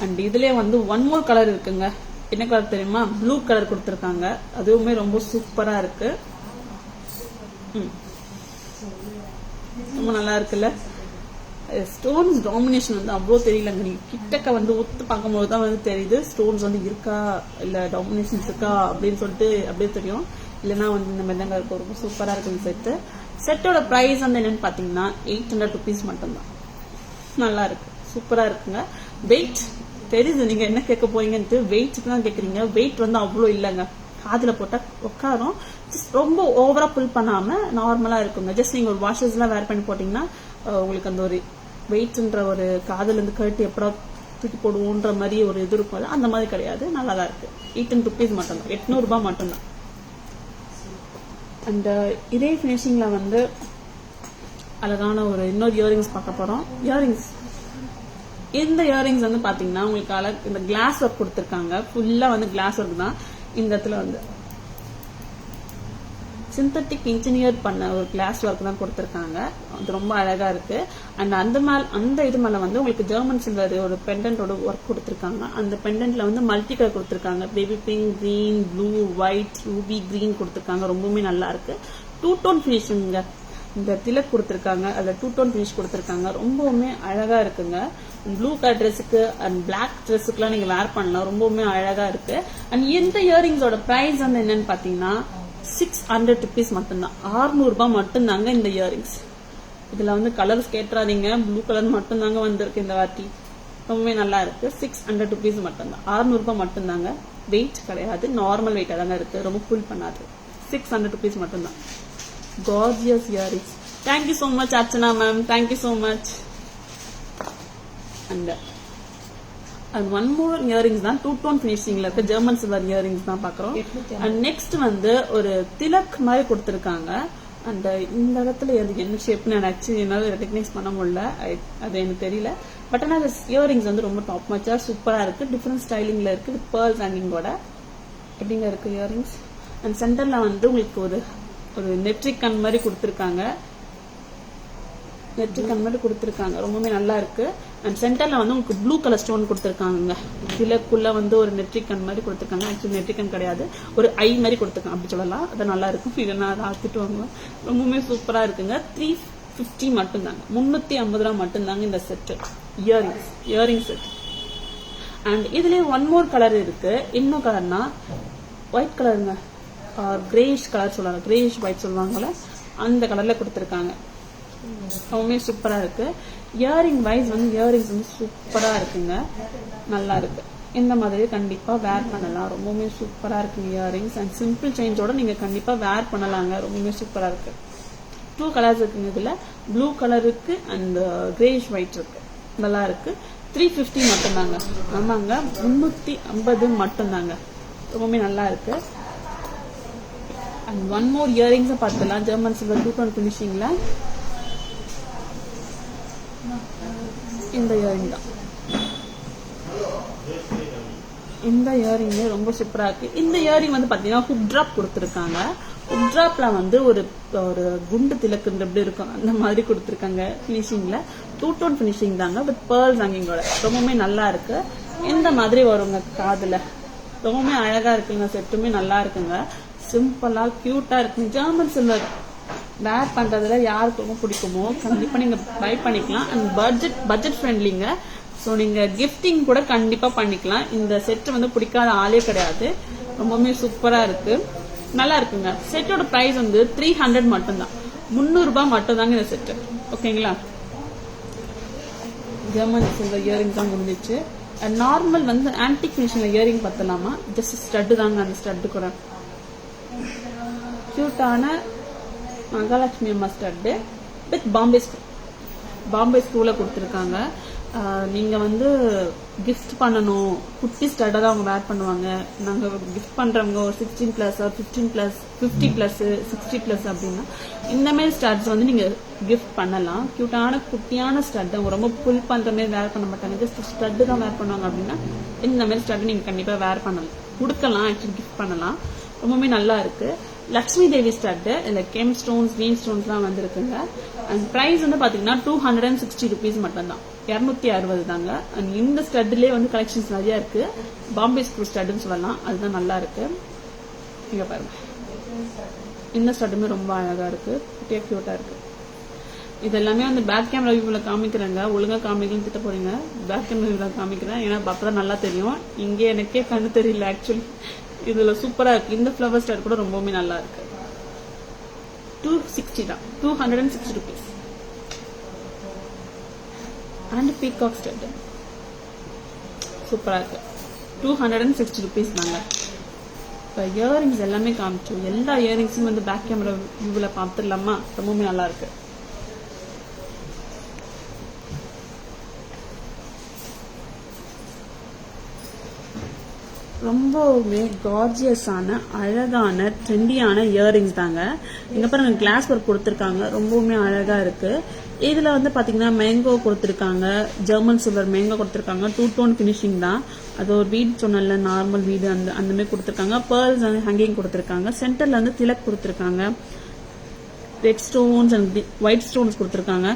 அண்ட் இதுலயே வந்து ஒன் மோர் கலர் இருக்குங்க. என்ன கலர் தெரியுமா, ப்ளூ கலர் கொடுத்துருக்காங்க. அதுவுமே ரொம்ப சூப்பரா இருக்கு, ரொம்ப நல்லா இருக்குல்ல. ஸ்டோன்ஸ் டாமினேஷன் வந்து அவ்வளோ தெரியலங்க, நீங்க கிட்டக்க வந்து ஒத்து பார்க்கும்போது தான் வந்து தெரியுது ஸ்டோன்ஸ் வந்து இருக்கா இல்ல டாமினேஷன் இருக்கா அப்படின்னு சொல்லிட்டு அப்படியே தெரியும். இல்லைன்னா வந்து இந்த மாதிரி தாங்க இருக்கும். ரொம்ப சூப்பரா இருக்கு இந்த செட்டு. செட்டோட பிரைஸ் வந்து என்னன்னு பாத்தீங்கன்னா 800 rupees மட்டும்தான். நல்லா இருக்கு, சூப்பரா இருக்குங்க. வெயிட் தெரியுது நீங்க என்ன கேட்க போறீங்கன்ட்டு, வெயிட் தான் கேக்குறீங்க. வெயிட் வந்து அவ்வளோ இல்லைங்க, காதுல போட்டா உட்காரும். ரொம்ப ஓவரா புல் பண்ணாம நார்மலா இருக்குங்க. ஜஸ்ட் நீங்க ஒரு வாஷர்ஸ் எல்லாம் வேர் பண்ணி போட்டீங்கன்னா உங்களுக்கு அந்த ஒரு வெயிட்ன்ற ஒரு காதுல இருந்து கழட்டி எப்படா தூக்கி போடுவோன்ற மாதிரி ஒரு இது இருக்கும். அந்த மாதிரி கிடையாது, நல்லா தான் இருக்கு. 800 rupees மட்டும்தான், 800 ரூபாய் மட்டும்தான். அண்ட் இதே பினிஷிங்ல வந்து அழகான ஒரு இன்னொரு இயரிங்ஸ் பார்க்க போறோம். இயரிங்ஸ், இந்த இயரிங்ஸ் வந்து பாத்தீங்கன்னா உங்களுக்கு இந்த கிளாஸ் ஒர்க் கொடுத்துருக்காங்க. ஃபுல்லா வந்து கிளாஸ் ஒர்க் தான். இந்த இடத்துல வந்து சிந்தட்டிக் இன்ஜினியர் பண்ண ஒரு கிளாஸ் ஒர்க் தான் கொடுத்துருக்காங்க. அது ரொம்ப அழகா இருக்கு. அண்ட் அந்த இது மேல வந்து உங்களுக்கு ஜெர்மன் சில்வர் ஒரு பெண்டன்டோட ஒர்க் கொடுத்துருக்காங்க. அந்த பெண்டன்ட்ல வந்து மல்டி கலர் கொடுத்துருக்காங்க. Baby pink, green, blue, white, Ruby green கொடுத்துருக்காங்க. ரொம்பவுமே நல்லா இருக்கு. 2 டோன் பினிஷிங்க. இந்த திலக் கொடுத்துருக்காங்க, அதுல 2 டோன் பினிஷ் கொடுத்துருக்காங்க. ரொம்பவுமே அழகா இருக்குங்க. ப்ளூ கலர் ட்ரெஸ்ஸுக்கு அண்ட் பிளாக் ட்ரெஸ்ஸுக்குலாம் நீங்க வேர் பண்ணலாம். ரொம்பவுமே அழகா இருக்கு. அண்ட் இந்த இயரிங்ஸோட பிரைஸ் வந்து என்னன்னு பாத்தீங்கன்னா 600 rupees மட்டும்தான். 600 ரூபாய் மட்டும்தாங்க இந்த இயரிங்ஸ். இதுல வந்து கலர்ஸ் கேட்டுறாதீங்க, ப்ளூ கலர் மட்டும்தாங்க வந்திருக்கு இந்த வாட்டி. ரொம்பவே நல்லா இருக்கு. 600 rupees மட்டும்தான், 600 ரூபாய் மட்டும்தாங்க. வெயிட் கிடையாது, நார்மல் வெயிட்டா தாங்க இருக்கு, ரொம்ப புல் பண்ணாது. 600 rupees மட்டும்தான். Gorgeous earrings. Thank you so much Archana ma'am, thank you so much. And one more earrings தான் 2 டோன் பினிஷிங்ல இருக்க ஜெர்மன் சில்வர் இயரிங்ஸ் தான் பாக்குறோம். அண்ட் நெக்ஸ்ட் வந்து ஒரு திலக் மாதிரி கொடுத்திருக்காங்க. அண்ட் இந்த இடத்துல என்ன ஷேப்னு ஆக்சுவலி என்னால ரெகக்னைஸ் பண்ண முடியல, அது எனக்கு தெரியல. பட் ஆனால் இயரிங்ஸ் வந்து ரொம்ப டாப் மச்சா சூப்பரா இருக்கு. டிஃப்ரெண்ட் ஸ்டைலிங்ல இருக்கு, வித் பேர்ல்ஸ் ஹேங்கிங்கோட. எப்படிங்க இருக்கு இயரிங்ஸ். அண்ட் சென்டர்ல வந்து உங்களுக்கு ஒரு நெட்ரிக் கன் மாதிரி கொடுத்திருக்காங்க. ரொம்பவே நல்லா இருக்கு. அண்ட் சென்டர்ல வந்து உங்களுக்கு ப்ளூ கலர் ஸ்டோன் கொடுத்திருக்காங்க. திலக்குள்ள வந்து ஒரு நெட்ரிக் கன் மாதிரி கொடுத்திருக்காங்க. ஆக்சுவலி நெட்ரிக் கன் கிடையாது, ஒரு ஐ மாதிரி கொடுத்திருக்காங்க, அப்படி சொல்லலாம். அது நல்லா இருக்கும். இல்லைன்னா அதை ஆக்கிட்டு வாங்குவேன். ரொம்பவுமே சூப்பரா இருக்குங்க. 350 மட்டும்தாங்க, 350 ரூபாய் மட்டும்தாங்க இந்த செட் இயரிங் செட். அண்ட் இதுலயே ஒன் மோர் கலர் இருக்கு. இன்னும் கலர்னா ஒயிட் கலருங்க, கிரேஷ் கலர் சொல்லுவாங்க, கிரேஷ் ஒயிட் சொல்லுவாங்கல்ல, அந்த கலர்ல கொடுத்திருக்காங்க. ரொம்பவே சூப்பரா இருக்கு. இயரிங் வைஸ் வந்து இயரிங்ஸ் வந்து சூப்பரா இருக்குங்க, நல்லா இருக்கு. இந்த மாதிரி கண்டிப்பா வேர் பண்ணலாம். ரொம்பவுமே சூப்பரா இருக்கு இயரிங்ஸ். அண்ட் சிம்பிள் சேஞ்சோட நீங்க கண்டிப்பா வேர் பண்ணலாங்க. ரொம்பவுமே சூப்பரா இருக்கு. 2 கலர்ஸ் இருக்குங்க இதுல, ப்ளூ கலர் இருக்கு அண்ட் கிரேஷ் ஒயிட் இருக்கு. நல்லா இருக்கு. 350 மட்டும்தாங்க. ஆமாங்க, 350 மட்டும்தாங்க. ரொம்பவுமே நல்லா இருக்கு. அண்ட் ஒன் மோர் இயரிங்ஸ் பார்த்துலாம். ஜெர்மன் சில்வர் 2 டோன் பினிஷிங்ல இந்த இயரிங் தான். இந்த இயரிங் ரொம்ப சூப்பரா இருக்கு. இந்த இயரிங் வந்து பாத்தீங்கன்னா ஹுக் டிராப் கொடுத்திருக்காங்க. ஹுக் டிராப்ல வந்து ஒரு குண்டு திலக்கு எப்படி இருக்கும் அந்த மாதிரி கொடுத்திருக்காங்க. பினிஷிங்ல 2 டோன் பினிஷிங் தாங்க, வித் பேர்ல்ஸ் ஹேங்கிங்கோட. ரொம்பவுமே நல்லா இருக்கு. இந்த மாதிரி வருங்க காதுல. ரொம்பவுமே அழகா இருக்குங்க. செட்டுமே நல்லா இருக்குங்க. சிம்பிளா கியூட்டா இருக்கு. ஜெர்மன் சில்வர் வேர் பண்றதுல யாருக்கு ரொம்ப பிடிக்குமோ கண்டிப்பா நீங்க ட்ரை பண்ணிக்கலாம். அண்ட் பட்ஜெட் ஃப்ரெண்ட்லிங்க. ஸோ நீங்க கிஃப்டிங் கூட கண்டிப்பா பண்ணிக்கலாம். இந்த செட் வந்து பிடிக்காத ஆளே கிடையாது. ரொம்பவுமே சூப்பரா இருக்கு, நல்லா இருக்குங்க. செட்டோட பிரைஸ் வந்து 300 மட்டும்தான், 300 ரூபாய் மட்டும்தாங்க இந்த செட். ஓகேங்களா. ஜெர்மன் சில்வர் இயரிங் தான் முடிஞ்சிச்சு. நார்மல் வந்து ஆன்டிக் ஃபினிஷிங்ல இயரிங் பார்த்தலாமா, ஜஸ்ட் ஸ்டட்டு தாங்க. அந்த ஸ்டட்டு கூட கியூட்டான மகாலட்சுமி அம்மா ஸ்டட்டு வித் பாம்பே ஸ்கூல கொடுத்துருக்காங்க. நீங்க வந்து கிஃப்ட் பண்ணணும், குட்டி ஸ்டட்டை தான் அவங்க வேர் பண்ணுவாங்க. நாங்க கிஃப்ட் பண்றவங்க ஒரு 16+, 15+, 50+, 60+ அப்படின்னா இந்த மாதிரி ஸ்டட்ஸ் வந்து நீங்க கிஃப்ட் பண்ணலாம். கியூட்டான குட்டியான ஸ்டட், அவங்க ரொம்ப புல் பண்ற மாதிரி வேர் பண்ண மாட்டாங்க, ஜஸ்ட் ஸ்டட்டு தான் வேர் பண்ணுவாங்க. அப்படின்னா இந்த மாதிரி ஸ்டட் நீங்க கண்டிப்பா வேர் பண்ணலாம், கொடுக்கலாம், ஆக்சுவலி கிஃப்ட் பண்ணலாம். ரொம்பவே நல்லா இருக்கு. லக்ஷ்மி தேவி ஸ்டட், இல்ல கெம் ஸ்டோன்ஸ், கிரீன் ஸ்டோன்ஸ்லாம் வந்திருக்குங்க. அண்ட் பிரைஸ் வந்து பாத்தீங்கன்னா 260 rupees மட்டும்தான், 260 தாங்க. அண்ட் இந்த ஸ்டட்லயே வந்து கலெக்ஷன்ஸ் நிறைய இருக்கு. பாம்பே ஸ்க்ரூ ஸ்டட்னு சொல்லலாம், அதுதான் நல்லா இருக்கு. இங்க பாருங்க, இந்த ஸ்டட்டுமே ரொம்ப அழகா இருக்கு, குட்டியா கியூட்டா இருக்கு. இது எல்லாமே வந்து பேக் கேமரா வியூல காமிக்கிறேங்க, ஒழுங்கா காமிக்கலன்னு திட்ட போறீங்க. பேக் கேமரா வியூல காமிக்கிறேன், ஏன்னா அப்பதான் நல்லா தெரியும். இங்கே எனக்கே கண்ணு தெரியல ஆக்சுவலி, இதுல சூப்பரா இருக்கு. இந்த ஃப்ளவர் ஸ்டார் கூட ரொம்பவே நல்லா இருக்கு. 260 தான், 260 rupees. அண்ட் பீகாக் ஸ்டட் சூப்பரா இருக்கு. 260 rupees தாங்க. இப்போ இயரிங்ஸ் எல்லாமே காமிச்சோம். எல்லா இயரிங்ஸும் வந்து பேக் கேமரா வியூவில் பார்த்துடலாமா? ரொம்பவே நல்லா இருக்கு. ரொம்பவுமே கார்ஜியஸான அழகான ட்ரெண்டியான இயரிங்ஸ் தாங்க. இங்க பாருங்க கிளாஸ் ஒர்க் கொடுத்துருக்காங்க, ரொம்பவுமே அழகா இருக்கு. இதுல வந்து பாத்தீங்கன்னா மேங்கோ கொடுத்துருக்காங்க, ஜெர்மன் சில்வர் மேங்கோ கொடுத்துருக்காங்க. 2 டோன் ஃபினிஷிங் தான். அது ஒரு வீடு சொன்னல, நார்மல் வீடு அந்த மாதிரி கொடுத்துருக்காங்க. பேர்ல்ஸ் வந்து ஹேங்கிங் கொடுத்துருக்காங்க. சென்டர்ல வந்து திலக் கொடுத்துருக்காங்க. Red stones and white stones கொடுத்துருக்காங்க.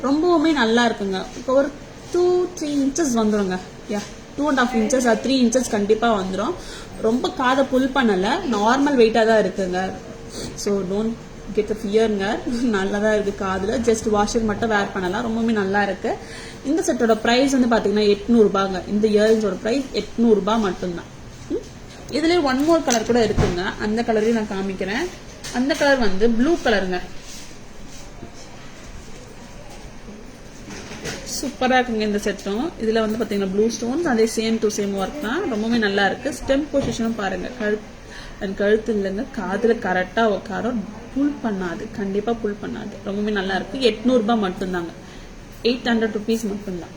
ரொம்பவுமே நல்லா இருக்குங்க. இப்போ ஒரு 2-3 inches வந்துருங்க. 2.5 inches or 3 inches கண்டிப்பா வந்துடும். ரொம்ப காதை புல் பண்ணல, நார்மல் வெயிட்டா தான் இருக்குங்க. ஸோ டோன்ட் கெட் அ ஃபியருங்க. நல்லா தான் இருக்கு காதுல. ஜஸ்ட் வாஷர் மட்டும் வேர் பண்ணலாம். ரொம்பவே நல்லா இருக்கு. இந்த செட்டோட பிரைஸ் வந்து பாத்தீங்கன்னா 800 ரூபாங்க. இந்த இயரிங்ஸோட பிரைஸ் 800 ரூபாய் மட்டும்தான். இதுல ஒன் மோர் கலர் கூட இருக்குங்க. அந்த கலரையும் நான் காமிக்கிறேன். அந்த கலர் வந்து ப்ளூ கலருங்க. சூப்பரா இருக்குங்க இந்த செட்டும். இதுல வந்து பாத்தீங்கன்னா ப்ளூ ஸ்டோன்ஸ், அதே சேம் டு சேம் ஒர்க் தான். ரொம்பவே நல்லா இருக்கு. ஸ்டெம் பொசிஷனும் பாருங்க. கழுத்து இல்லைங்க, காதுல கரெக்டா உட்காரும். புல் பண்ணாது, கண்டிப்பா புல் பண்ணாது. ரொம்பவே நல்லா இருக்கு. 800 ரூபாய் மட்டும்தாங்க. 800 rupees மட்டும்தான்.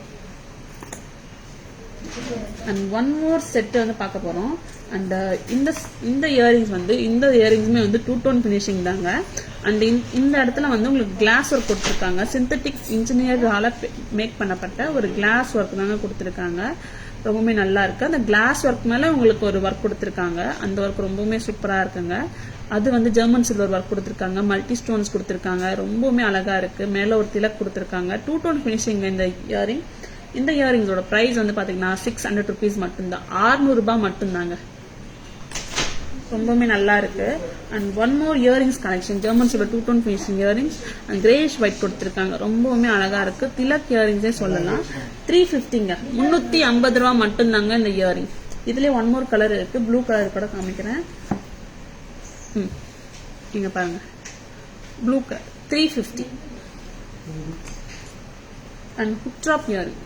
அண்ட் ஒன் மோர் செட் வந்து பார்க்க போறோம். அண்ட் இந்த இயரிங்ஸ் வந்து இந்த இயரிங்ஸுமே வந்து 2 டோன் ஃபினிஷிங் தாங்க. அண்ட் இந்த இடத்துல வந்து உங்களுக்கு கிளாஸ் ஒர்க் கொடுத்துருக்காங்க. சிந்தட்டிக் இன்ஜினியரால மேக் பண்ணப்பட்ட ஒரு கிளாஸ் ஒர்க் தாங்க கொடுத்துருக்காங்க. ரொம்பவுமே நல்லா இருக்கு. அந்த கிளாஸ் ஒர்க் மேல உங்களுக்கு ஒரு ஒர்க் கொடுத்துருக்காங்க. அந்த ஒர்க் ரொம்பவுமே சூப்பரா இருக்குங்க. அது வந்து ஜெர்மன் சில்வர் ஒர்க் கொடுத்துருக்காங்க. மல்டி ஸ்டோன்ஸ் கொடுத்துருக்காங்க. ரொம்பவுமே அழகா இருக்கு. மேல ஒரு திலக் கொடுத்துருக்காங்க. 2 டோன் ஃபினிஷிங் இந்த இயரிங். இந்த இயரிங்ஸோட பிரைஸ் வந்து பாத்தீங்கன்னா 600 rupees மட்டும்தான். 600 ரூபாய் மட்டும்தாங்க. ரொம்பவுமே நல்லா இருக்கு. And one more earrings collection. German silver 2 tone finishing earrings and Grace white கொடுத்துருக்காங்க. ரொம்பவுமே அழகா இருக்கு. திலக் இயரிங்ஸே சொல்லலாம். 350ங்க. 350 ரூபாய் மட்டும்தாங்க இந்த இயரிங். இதுலயே ஒன் மோர் கலர் இருக்கு. ப்ளூ கலர் கூட காமிக்கிறேன். இங்க பாருங்க, blue colour 350. And hook drop earring,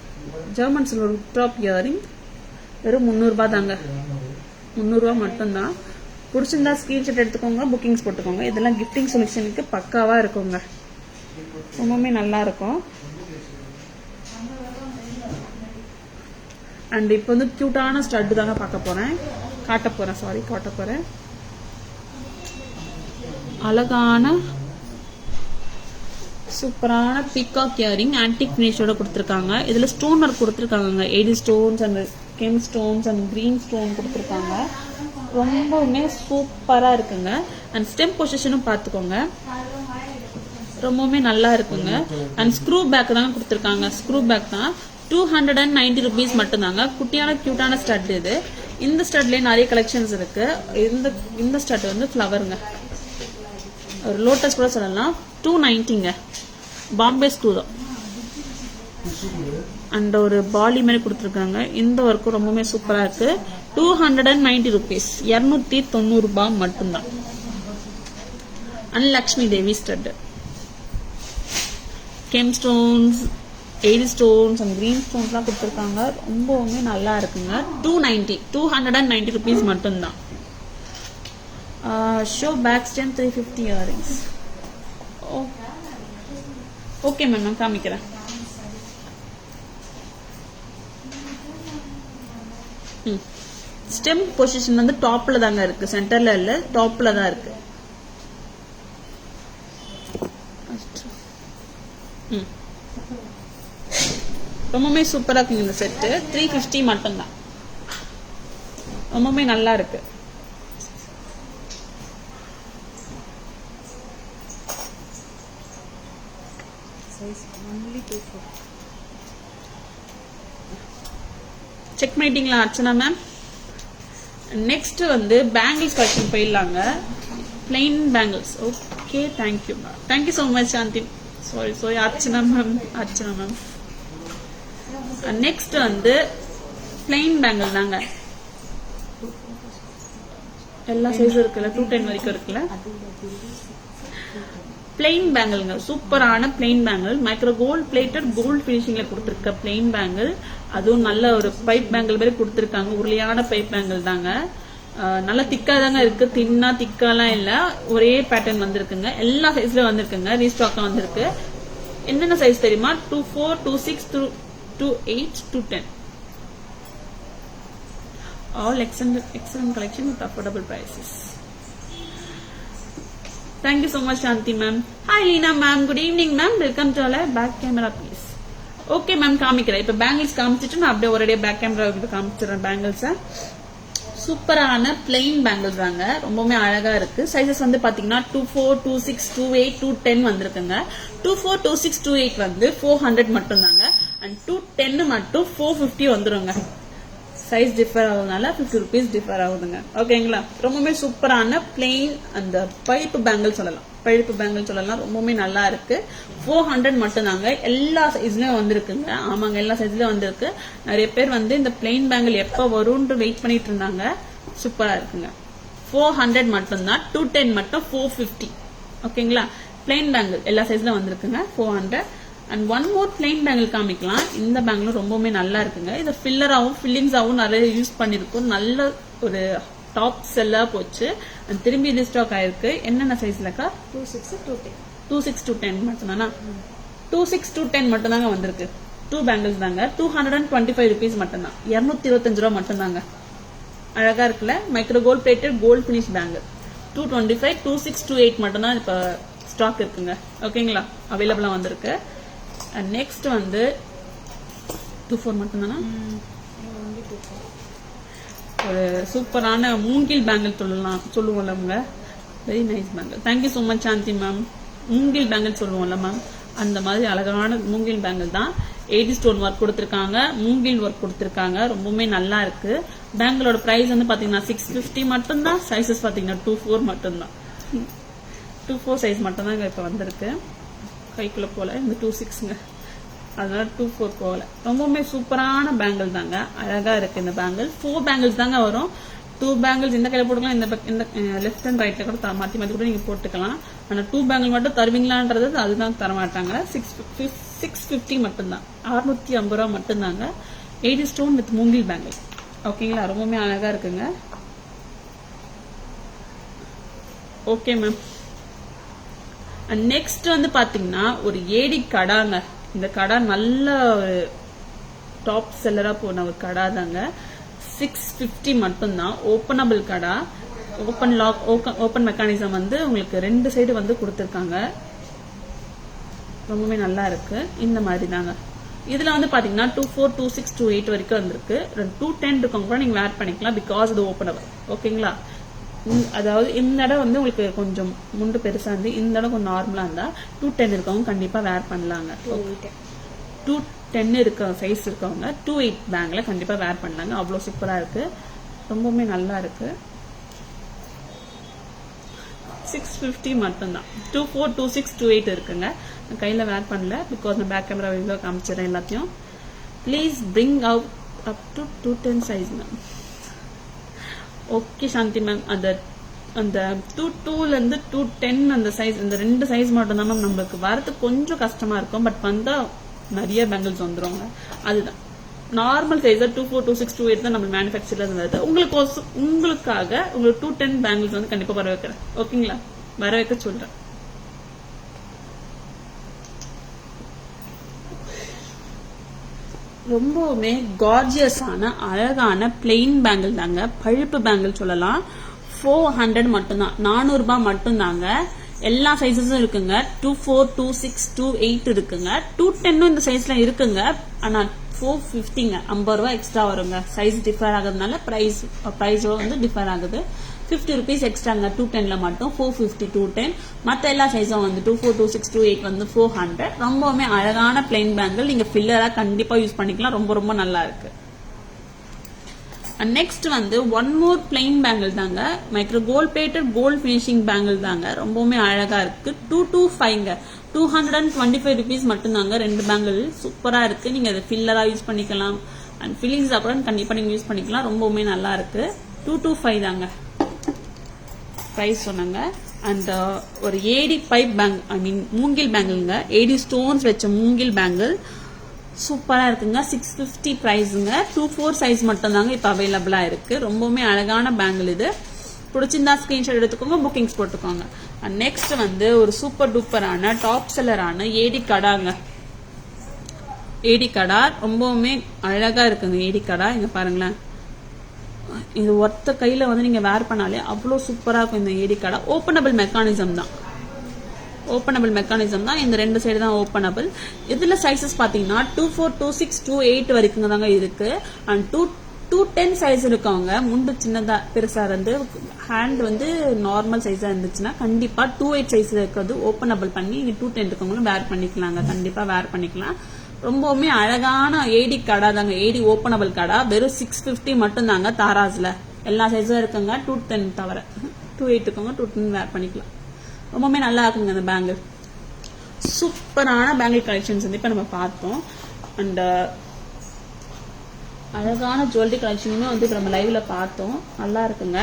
German silver hook drop earring வெறும் 300 ரூபாய் தாங்க. 300 ரூபாய் மட்டும்தான். பிடிச்சிருந்தா ஸ்கிரீன்ஷாட் எடுத்துக்கோங்க, புக்கிங்ஸ் போட்டுக்கோங்க. இதெல்லாம் கிஃப்டிங் சொல்யூஷனுக்கு பக்காவா இருக்குங்க. ரொம்பவுமே நல்லா இருக்கும். அண்ட் இப்போ வந்து கியூட்டான ஸ்டட் தாங்க காட்ட போறேன். அழகான சூப்பரான பீகாக் இயரிங் ஆன்டிக் ஃபினிஷோட கொடுத்துருக்காங்க. இதுல ஸ்டோன் ஒர்க் கொடுத்துருக்காங்க. 80 stones and gem stones and green stone கொடுத்துருக்காங்க. ரொம்பவுமே சூப்பரா இருக்குங்க. அண்ட் ஸ்டெம் பொசிஷனும் பார்த்துக்கோங்க, ரொம்பவுமே நல்லா இருக்குங்க. அண்ட் ஸ்க்ரூ பேக் தாங்க கொடுத்துருக்காங்க. ஸ்க்ரூ பேக் தான். 290 rupees மட்டும்தாங்க. குட்டியான கியூட்டான ஸ்டட் இது. இந்த ஸ்டட்லயே நிறைய கலெக்ஷன்ஸ் இருக்கு. இந்த ஸ்டட் வந்து ஃப்ளவருங்க, ஒரு லோட்டஸ் கூட சொல்லலாம். 290ங்க. பாம்பே ஸ்க்ரூ தான். அண்ட் ஒரு பாலி மாதிரி கொடுத்துருக்காங்க. இந்த ஒர்க்கும் ரொம்பவுமே சூப்பரா இருக்கு. 290 rupees, 290 ரூபாய் மட்டும்தான். And Lakshmi Devi stud, gem stones, 80 stones and green ஸ்டோன்ஸ்லாம் கொடுத்துருக்காங்க. ரொம்பவுமே நல்லா இருக்குங்க. 290 rupees மட்டும்தான். Show back stem 350 earrings. Okay ma'am, நான் காமிக்கிறேன். ஸ்டெம் பொசிஷன் வந்து டாப்ல தாங்க இருக்கு, சென்டர்ல இல்ல, டாப்ல தான் இருக்கு. ரொம்பவுமே சூப்பரா இருக்குங்க இந்த செட்டு. 350 மட்டும்தான். ரொம்பவுமே நல்லா இருக்கு. செக் பண்ணிட்டீங்களா அர்ச்சனா மேம்? நெக்ஸ்ட் வந்து பேங்கிள்ஸ் கலெக்ஷன் போயிடலாங்க. Plain bangles. Okay, thank you ma'am. Thank you so much Shanthi. Sorry Archana ma'am. Next வந்து பிளைன் பேங்கிள் தாங்க. எல்லா சைஸும் இருக்குல்ல, 210 வரைக்கும் இருக்குல்ல. பிளெயின் பேங்கிள்ங்க, சூப்பரான plain bangle, micro gold plated gold பினிஷிங்ல கொடுத்துருக்க பிளெயின் பேங்கிள். அதுவும் நல்ல ஒரு பைப் பேங்கிள் மாதிரி கொடுத்துருக்காங்க, உருளையான பைப் பேங்கிள் தாங்க. நல்லா திக்கா தாங்க இருக்கு, தின்னா திக்காலாம் இல்ல, ஒரே பேட்டர்ன் வந்திருக்குங்க. எல்லா சைஸ்ல வந்திருக்குங்க, ரீஸ்டாக்ல வந்திருக்கு. என்னென்ன சைஸ் தெரியுமா? 24, 26, 28, 210. All excellent collection with affordable prices. Thank you so much, Shanti ma'am. Hi Leena ma'am, good evening ma'am. Welcome to our back camera please. Okay ma'am, காமிக்கிறேன். இப்ப பேங்கிள்ஸ் காமிச்சிட்டு நான் அப்படியே ஒரே பேக் கேமரா காமிச்சிடுறேன் பேங்கிள்ஸை. சூப்பரான பிளெயின் பேங்கிள்ஸ் தாங்க, ரொம்பவுமே அழகா இருக்கு. சைசஸ் வந்து பாத்தீங்கன்னா 24, 26, 28, 210 வந்திருக்குங்க. 24, 26, 28 வந்து 400 மட்டும் தாங்க. அண்ட் 210 மட்டும் 450 வந்துருங்க. சைஸ் டிஃபர் ஆகுதுனால 50 rupees டிஃபர் ஆகுதுங்க. ஓகேங்களா? ரொம்பவுமே சூப்பரான பிளெயின் அந்த பழுப்பு பேங்கிள் சொல்லலாம், பழுப்பு பேங்கிள் சொல்லலாம், ரொம்பவுமே நல்லா இருக்கு. 400 மட்டும் தாங்க. எல்லா சைஸ்லயும் வந்திருக்குங்க. ஆமாங்க, எல்லா சைஸ்லயும் வந்திருக்கு. நிறைய பேர் வந்து இந்த பிளெயின் பேங்கிள் எப்ப வரும்னு வெயிட் பண்ணிட்டு இருந்தாங்க. சூப்பரா இருக்குங்க. 400 மட்டும் தான். 210 மட்டும் 450. ஓகேங்களா? பிளெயின் பேங்கிள் எல்லா சைஸ்ல வந்திருக்குங்க. 400. And one more plain bangle காமிக்கலாம். இந்த பேங்கிளும் ரொம்பவுமே நல்லா இருக்குங்க. இதை ஃபில்லராகவும் ஃபில்லிங்ஸாகவும் நிறைய யூஸ் பண்ணிருக்கோம். நல்ல ஒரு டாப் செல்லா போச்சு. திரும்பி ரீஸ்டாக் ஆயிருக்கு. என்னென்ன சைஸ்லக்கா? 26, 210. 26, 210 மட்டும் தானா? 26, 210 மட்டும் தாங்க வந்திருக்கு. 2 பேங்கிள்ஸ் தாங்க. 225 rupees மட்டும் தான். 225 ரூபா மட்டும் தாங்க. அழகா இருக்குல்ல? Micro gold plated gold finish bangle 225, 26, 28 மட்டும் தான் இப்ப ஸ்டாக் இருக்குங்க. ஓகேங்களா? அவைலபிளா வந்திருக்கு. நெக்ஸ்ட் வந்து 24 மட்டும் தானா? ஒரு சூப்பரான மூங்கில் பேங்கிள் சொல்லுவோம்ல, very nice bangle. Thank you so much Shanthi ma'am. மூங்கில் பேங்கிள் சொல்லுவோம்ல மேம், அந்த மாதிரி அழகான மூங்கில் பேங்கிள் தான். 80 ஸ்டோன் ஒர்க் கொடுத்திருக்காங்க, மூங்கில் ஒர்க் கொடுத்திருக்காங்க. ரொம்பவுமே நல்லா இருக்கு. பேங்கிளோட பிரைஸ் வந்து பாத்தீங்கன்னா 650 மட்டும் தான். சைசஸ் பாத்தீங்கன்னா 24 மட்டும் தான். 24 சைஸ் மட்டும் தான் இப்ப வந்திருக்கு. கைக்குள்ள போல இந்த 26ங்க, அதனால 24 போகல. ரொம்பவுமே சூப்பரான பேங்கிள் தாங்க, அழகா இருக்கு இந்த பேங்கிள். 4 பேங்கிள்ஸ் தாங்க வரும். 2 பேங்கிள்ஸ் இந்த கையில போட்டுக்கலாம், இந்த லெஃப்ட் அண்ட் ரைட்ல கூட மாத்தி மாத்தி கூட நீங்க போட்டுக்கலாம். ஆனா 2 பேங்கிள் மட்டும் தருவீங்களான்றது அதுதான் தரமாட்டாங்க. 650 மட்டும்தான். 650 ரூபா மட்டும்தாங்க. 80 ஸ்டோன் வித் மூங்கில் பேங்கிள். ஓகேங்களா? ரொம்பவுமே அழகா இருக்குங்க. Okay ma'am. நெக்ஸ்ட் வந்து பாத்தீங்கன்னா ஒரு ஏடி கடாங்க. இந்த கடா நல்ல ஒரு டாப் செல்லரா போன ஒரு கடா தாங்க. 650 மட்டும் தான். ஓபனபிள் கடா, ஓபன் லாக், ஓபன் மெக்கானிசம் வந்து உங்களுக்கு 2 சைடு வந்து கொடுத்துருக்காங்க. ரொம்பவே நல்லா இருக்கு. இந்த மாதிரி தாங்க. இதுல வந்து பாத்தீங்கன்னா 24, 26, 28 வரைக்கும் வந்திருக்கு. 210 இருக்கவங்க கூட நீங்க வேர் பண்ணிக்கலாம், பிகாஸ் இது ஓபனபிள். ஓகேங்களா? அதாவது இந்த இடம் வந்து உங்களுக்கு கொஞ்சம் முண்டு பெருசா இருந்து இந்த இடம் கொஞ்சம் நார்மலா இருந்தா 210 இருக்கவங்க கண்டிப்பா வேர் பண்ணலாங்க. 210 இருக்க சைஸ் இருக்கவங்க 28 பேங்க்ல கண்டிப்பா வேர் பண்ணலாங்க. அவ்வளவு சூப்பரா இருக்கு, ரொம்பவுமே நல்லா இருக்கு. 650 மட்டும்தான். 24, 26, 28 இருக்குங்க. நான் கையில வேர் பண்ணல, பிகாஸ் நான் பேக் கேமரா வீடியோ காமிச்சிடறேன் எல்லாத்தையும். Please bring out up to 210 size ma'am. Okay Shanti ma'am. அந்த 22ல இருந்து 210 அந்த சைஸ், இந்த 2 சைஸ் மட்டும் தான் மேம் நம்மளுக்கு வரது கொஞ்சம் கஷ்டமா இருக்கும். பட் வந்தா நிறைய பேங்கிள்ஸ் வந்துருவாங்க. அதுதான் நார்மல் சைஸ். 24, 26, 28 தான் நம்ம மேனுஃபேக்சர்ல இருந்தது. உங்களுக்காக உங்களுக்கு 210 பேங்கிள்ஸ் வந்து கண்டிப்பா வர வைக்கிறேன். ஓகேங்களா? வர வைக்க சொல்றேன். ரொம்பவுமே கார்ஜியஸான அழகான பிளெயின் பேங்கிள் தாங்க. பழுப்பு பேங்கிள் சொல்லலாம். 400 மட்டும்தான். 400 ரூபாய் மட்டும்தாங்க. எல்லா சைஸஸும் இருக்குங்க. 24, 26, 28 இருக்குங்க. 210 இந்த சைஸ்ல இருக்குங்க. ஆனா 450ங்க, 50 ரூபாய் எக்ஸ்ட்ரா வருங்க. சைஸ் டிஃபர் ஆகுறதுனால பிரைஸ் வந்து டிஃபர் ஆகுது. 50 rupees எக்ஸ்ட்ராங்க. 210ல மட்டும் 450, 210. மற்ற எல்லா சைஸும் வந்து 24, 26, 28 வந்து 400. ரொம்பவுமே அழகான பிளெயின் பேங்கிள். நீங்க ஃபில்லரா கண்டிப்பா யூஸ் பண்ணிக்கலாம். ரொம்ப ரொம்ப நல்லா இருக்கு. நெக்ஸ்ட் வந்து ஒன் மோர் பிளெயின் பேங்கிள் தாங்க. Micro gold plated gold finishing bangle தாங்க. ரொம்பவுமே அழகா இருக்கு. 225ங்க. 225 rupees மட்டும்தாங்க. 2 பேங்கிள் சூப்பரா இருக்கு. நீங்க அதை ஃபில்லரா யூஸ் பண்ணிக்கலாம். அண்ட் ஃபில்லிங்ஸ் அப்புறம் கண்டிப்பா நீங்க யூஸ் பண்ணிக்கலாம். ரொம்பவுமே நல்லா இருக்கு. 225 தாங்க. ப்ரைஸ் சொன்னாங்க. அண்ட் ஒரு ஏடி பைப் மூங்கில் பேங்கிள்ங்க, ஏடி ஸ்டோன்ஸ் வச்ச மூங்கில் பேங்கிள் சூப்பராக இருக்குங்க. 650 ப்ரைஸுங்க. 2-4 சைஸ் மட்டும் தாங்க இப்போ அவைலபிளாக இருக்கு. ரொம்பவுமே அழகான பேங்கிள் இது. பிடிச்சிருந்தா ஸ்கிரீன்ஷாட் எடுத்துக்கோங்க, புக்கிங்ஸ் போட்டுக்கோங்க. அண்ட் நெக்ஸ்ட் வந்து ஒரு சூப்பர் டூப்பரான டாப் செல்லரான ஏடி கடாங்க. ஏடி கடா ரொம்பவுமே அழகா இருக்குங்க. ஏடி கடா இங்க பாருங்களேன், இது ஒத்த கையில வந்து நீங்க வேர் பண்ணாலே அவ்வளோ சூப்பரா இருக்கும். இந்த ஏடி கடா ஓப்பனபிள் மெக்கானிசம் தான். இந்த 2 சைடு தான் ஓப்பனபிள். இதுல சைசஸ் பாத்தீங்கன்னா 2-4, 2-6, 2-8 வரைக்கும் தாங்க இருக்கு. அண்ட் 2-10 சைஸ் இருக்கவங்க, முண்டு சின்னதா பெருசா இருந்து ஹேண்ட் வந்து நார்மல் சைஸா இருந்துச்சுன்னா கண்டிப்பா 2-8 சைஸ் இருக்கிறது ஓப்பனபிள் பண்ணி 2-10 இருக்கவங்களும் வேர் பண்ணிக்கலாங்க. கண்டிப்பா வேர் பண்ணிக்கலாம். ரொம்பவுமே அழகான ஏடி கடா தாங்க. ஏடி ஓப்பனபிள் கடா வெறும் 650 மட்டும் தாங்க. தாராஸ்ல எல்லா சைஸும் இருக்குங்க. 2-10 தவிர 2-8 இருக்கவங்க 2-10 வேர் பண்ணிக்கலாம். ரொம்பவுமே நல்லா இருக்குங்க இந்த பேங்கிள். சூப்பரான பேங்கிள் கலெக்ஷன்ஸ் வந்து இப்ப நம்ம பார்த்தோம். அண்ட் அழகான ஜுவல்லரி கலெக்ஷனுமே வந்து இப்ப நம்ம லைவ்ல பார்த்தோம். நல்லா இருக்குங்க.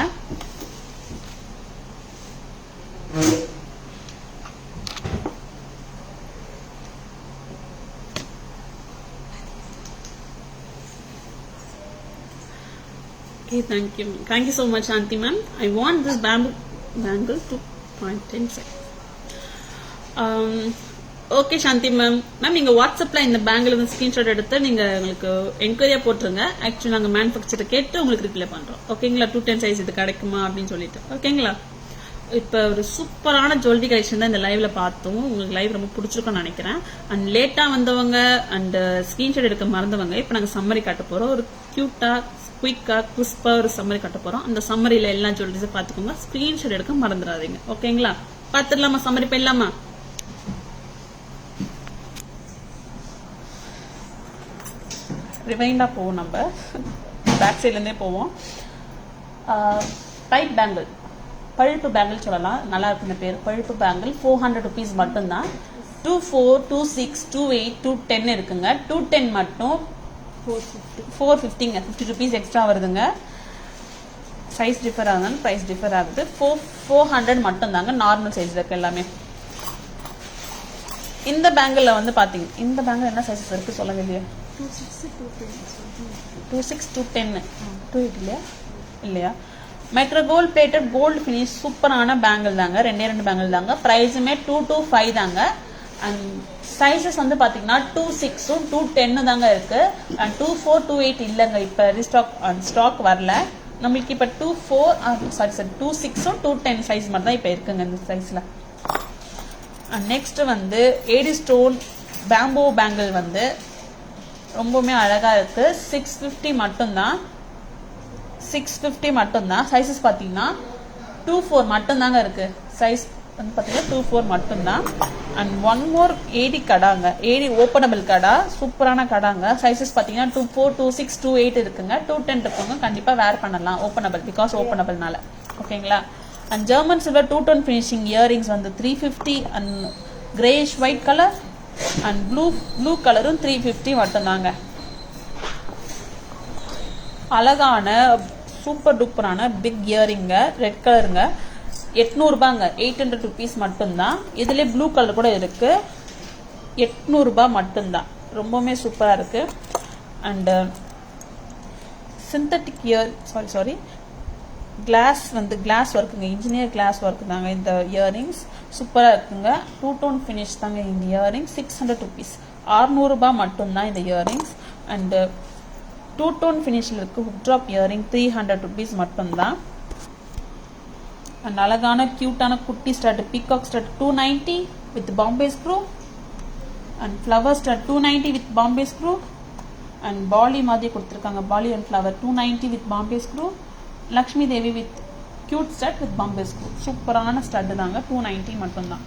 Okay, thank you so much, Shanti ma'am. I want this bangle to 0.10 seconds. Okay Shanti ma'am. நீங்க வாட்ஸ்அப்ல இந்த பேங்கிள் வந்து ஸ்கிரீன்ஷாட் எடுத்து நீங்க உங்களுக்கு என்கொயரியா போட்டுருங்க. ஆக்சுவலி நாங்க மேனுஃபேக்சரை கேட்டு உங்களுக்கு ரிப்ளை பண்றோம். ஓகேங்களா? 2-10 சைஸ் இது கிடைக்குமா அப்படின்னு சொல்லிட்டு. ஓகேங்களா? இப்ப ஒரு சூப்பரான ஜுவல்லரி கலெக்ஷன் தான் இந்த லைவ்ல பார்த்தோம். உங்களுக்கு லைவ் ரொம்ப பிடிச்சிருக்கும்னு நினைக்கிறேன். அண்ட் லேட்டா வந்தவங்க அண்ட் ஸ்கிரீன்ஷாட் எடுக்க மறந்தவங்க இப்ப நாங்க சம்மரி காட்ட போறோம். ஒரு கியூட்டா குயிக்கா கிறிஸ்பா ஒரு சம்மரி காட்ட போறோம். அந்த சம்மரியில எல்லா ஜுவல்லரிஸும் பாத்துக்கோங்க. ஸ்கிரீன்ஷாட் எடுக்க மறந்துடாதீங்க. ஓகேங்களா? பாத்துடலாமா? சம்மரி போயிடலாமா? ரிவைண்டா போவோம். நம்ம பேக் சைட்ல இருந்தே போவோம். டைட் பேங்கிள், பழுப்பு பேங்கிள் சொல்லலாம். நல்லா இருக்கு இந்த பேர். பழுப்பு பேங்கிள் 400 rupees மட்டும்தான். 2-4, 2-6, 2-8, 2-10 இருக்குங்க. 2-10 மட்டும் 450ங்க. 50 rupees எக்ஸ்ட்ரா வருதுங்க. சைஸ் டிஃபர் ஆகுது, பிரைஸ் டிஃபர் ஆகுது. 400 மட்டும் தாங்க நார்மல் சைஸ்ல இருக்கு எல்லாமே. இந்த பேங்கிள் வந்து பாத்தீங்க, இந்த பேங்கிள் என்ன சைஸஸ் இருக்கு சொல்லுங்க இல்லையா? 2-6, 2-10, 2-8 இல்லையா? Metro gold plated gold finish சூப்பரான பேங்கிள் தாங்க. 2 பேங்கிள் தாங்க. பிரைஸுமே 2-5 தாங்க. அண்ட் சைஸஸ் வந்து பாத்தீங்கன்னா 2-6, 2-10 தாங்க இருக்கு. அண்ட் 2-4, 2-8 இல்லைங்க. இப்ப ஸ்டாக் வரல நம்மளுக்கு. இப்ப 2-6, 2-10 சைஸ் மட்டும் தான் இப்ப இருக்குங்க இந்த சைஸ்ல. நெக்ஸ்ட் வந்து ஏடி ஸ்டோன் பேம்போ பேங்கிள் வந்து ரொம்பவுமே அழகா இருக்கு. 650 மட்டும்தான். 650 மட்டும்தான். சைஸஸ் பாத்தீங்கன்னா 2-4 மட்டும்தாங்க இருக்கு. சைஸ் வந்து பாத்தீங்கன்னா 2-4 மட்டும்தான். அண்ட் ஒன் மோர் ஏடி கடாங்க. ஏடி ஓப்பனபிள் கடா, சூப்பரான கடாங்க. சைஸஸ் பாத்தீங்கன்னா 2-4, 2-6, 2-8 இருக்குங்க. 2-10 இருக்குங்க. கண்டிப்பா வேர் பண்ணலாம். ஓப்பனபிள், பிகாஸ் ஓப்பனபிள்னால. ஓகேங்களா? And German silver 2-tone finishing earrings வந்து 350 and Grace white colour and blue கலரும் 350 மட்டும்தாங்க. அழகான சூப்பர் டூப்பரான பிக் இயரிங்க, ரெட் கலருங்க. 800 ரூபாங்க. 800 rupees மட்டும்தான். இதுல ப்ளூ கலர் கூட இருக்கு. 800 ரூபாய் மட்டும்தான். ரொம்பவுமே சூப்பரா இருக்கு. அண்ட் சிந்தட்டிக் சாரி கிளாஸ் வந்து கிளாஸ் ஒர்க்குங்க. இன்ஜினியர் கிளாஸ் ஒர்க் தாங்க இந்த இயரிங்ஸ். சூப்பரா இருக்குங்க. 2-tone ஃபினிஷ் தாங்க இந்த இயரிங்ஸ். 600 rupees, 600 ரூபாய் மட்டும்தான் இந்த இயரிங்ஸ். அண்ட் 2-tone ஃபினிஷ்ல இருக்கு ஹுக் ட்ராப் இயரிங் 300 rupees மட்டும்தான். அண்ட் அழகான கியூட்டான குட்டி start peacock start 290 with Bombay screw. And flower start 290 with Bombay screw. And பாலி மாதிரி கொடுத்துருக்காங்க. பாலி and flower 290 with Bombay screw. Lakshmi Devi with cute stud with Bombay screw. சூப்பரான ஸ்டட் தாங்க. 290 மட்டும்தான்.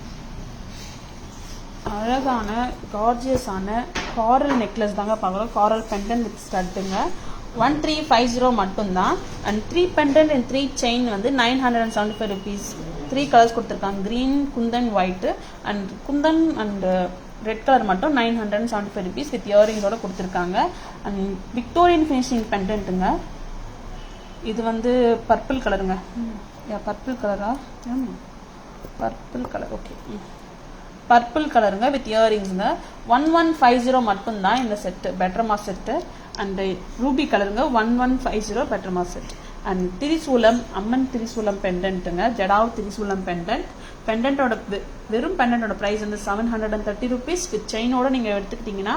அழகான கார்ஜியஸான காரல் நெக்லஸ் தாங்க பார்க்குறோம். காரல் பெண்டன் வித் ஸ்டட்டுங்க. 1350 மட்டும்தான். அண்ட் 3 பெண்டன் அண்ட் 3 செயின் வந்து 975 rupees. 3 கலர்ஸ் கொடுத்துருக்காங்க. Green, kundan, white. And kundan and red colour மட்டும் 975 rupees வித் இயரிங்கோட கொடுத்துருக்காங்க. அண்ட் விக்டோரியன் ஃபினிஷிங் பெண்டன்ட்டுங்க. இது வந்து பர்பிள் கலருங்க. பர்பிள் கலரா? Purple colour, okay. பர்பிள் கலருங்க வித் இயரிங்ஸுங்க. 1150 மட்டும்தான் இந்த செட்டு, பெட்ரமா செட்டு. அண்ட் ரூபி கலருங்க 1150 பெட்ரமா set. And Tirusulam, Amman Tirusulam பெண்டன்ட்டுங்க, jadau Tirusulam pendant. பெண்டன்ட்டோட வெறும் பெண்டன்ட்டோட ப்ரைஸ் வந்து 730 rupees. வித் செயினோட நீங்கள் எடுத்துக்கிட்டிங்கன்னா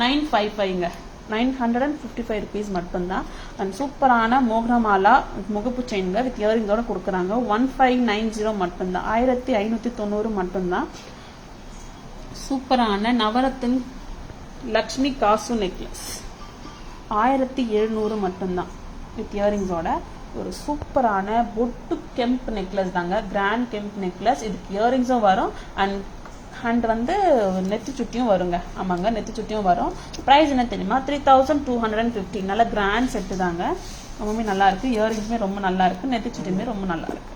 955ங்க, 955 rupees மட்டும்தான். அண்ட் சூப்பரான மோகனமாலா முகப்பு செயின்ங்க வித் இயரிங்கோட கொடுக்குறாங்க. 1590 மட்டும்தான், 1590 மட்டும்தான். சூப்பரான நவரத்தின் லக்ஷ்மி காசு நெக்லஸ் 1700 மட்டும்தான் வித் இயரிங்ஸோட. ஒரு சூப்பரான பொட்டு கெம்ப் நெக்லஸ் தாங்க, கிராண்ட் கெம்ப் நெக்லஸ். இதுக்கு இயரிங்ஸும் வரும் அண்ட் வந்து நெத்தி சுட்டியும் வருங்க. ஆமாங்க, நெத்தி சுட்டியும் வரும். ப்ரைஸ் என்ன தெரியுமா? 3250. நல்ல கிராண்ட் செட்டு தாங்க, ரொம்பவே நல்லா இருக்கு. இயரிங்ஸுமே ரொம்ப நல்லா இருக்கு, நெத்தி சுட்டியுமே ரொம்ப நல்லா இருக்கு.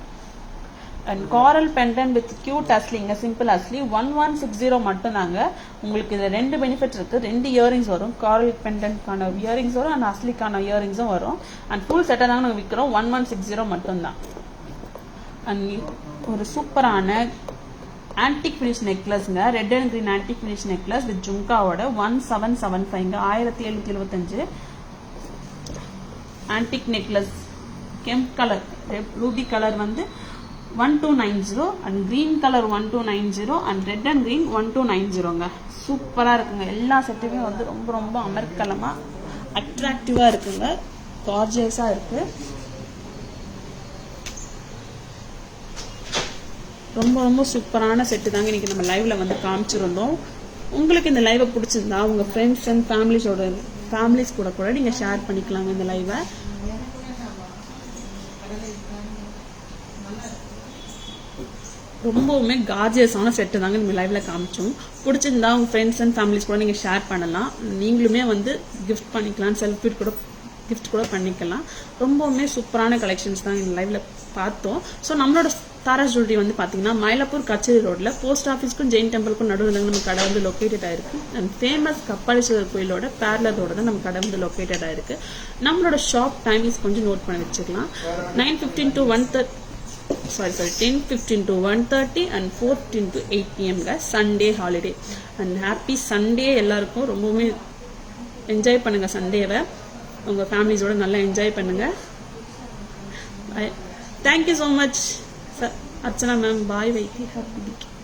And coral pendant with cute அஸ்லிங்க, சிம்பிள் அஸ்லி 1160 மட்டும்தாங்க. உங்களுக்கு இதில் 2 பெனிஃபிட் இருக்கு. 2 இயரிங்ஸ் வரும், காரல் பெண்டன்ட்கான இயரிங்ஸ் வரும் அண்ட் அஸ்லிக்கான இயரிங்ஸும் வரும். அண்ட் ஃபுல் செட்டாக தாங்க நாங்கள் விற்கிறோம். 1160 மட்டும்தான். அண்ட் ஒரு சூப்பரான ஆன்டிக் ஃபினிஷ் நெக்லஸ்ங்க, red and green antique finish necklace with ஜும்காவோட 1775ங்க, 1775. Antique necklace kemp colour, ruby colour வந்து 1290 and green colour 1290 and red and green 1290ங்க. சூப்பராக இருக்குங்க. எல்லா செட்டுமே வந்து ரொம்ப ரொம்ப அமர்க்கலமாக அட்ராக்டிவாக இருக்குங்க, கார்ஜியஸாக இருக்கு. ரொம்ப ரொம்ப சூப்பரான செட்டு தாங்க இன்னைக்கு நம்ம லைவ்ல வந்து காமிச்சிருந்தோம். உங்களுக்கு இந்த லைவை பிடிச்சிருந்தா உங்க ஃப்ரெண்ட்ஸ் அண்ட் ஃபேமிலிஸ் கூட நீங்க ஷேர் பண்ணிக்கலாங்க இந்த லைவை. ரொம்பவுமே கார்ஜியஸான செட்டு தாங்க நம்ம லைவ்ல காமிச்சோம். பிடிச்சிருந்தா உங்க ஃப்ரெண்ட்ஸ் அண்ட் ஃபேமிலிஸ் கூட நீங்க ஷேர் பண்ணலாம். நீங்களுமே வந்து கிஃப்ட் பண்ணிக்கலாம், செல்ஃபி கூட கிஃப்ட் கூட பண்ணிக்கலாம். ரொம்பவுமே சூப்பரான கலெக்ஷன்ஸ் தான் இந்த லைவ்ல பார்த்தோம். ஸோ நம்மளோட தாராஸ் ஜுவல்லரி வந்து பார்த்தீங்கன்னா மயிலாப்பூர் கச்சேரி ரோட்ல போஸ்ட் ஆஃபீஸ்க்கும் ஜெயின் டெம்பிளுக்கும் நடுவில் நம்ம கடை வந்து லொக்கேட்டட் ஆயிருக்கு. அண்ட் ஃபேமஸ் கப்பாலீஸ்வரர் கோயிலோட பேரலரோட தான் நம்ம கடை வந்து லொக்கேட்டட் ஆயிருக்கு. நம்மளோட ஷாப் டைமிங்ஸ் கொஞ்சம் நோட் பண்ணி வச்சுக்கலாம். 10:15 to 1:30 and 4:15 to 8 PM Sunday holiday. And happy Sunday எல்லாருக்கும். ரொம்பவுமே என்ஜாய் பண்ணுங்க சண்டேவை, உங்க ஃபேமிலிஸோட நல்லா என்ஜாய் பண்ணுங்க. Thank you so much Archana ma'am. Bye Vaithi,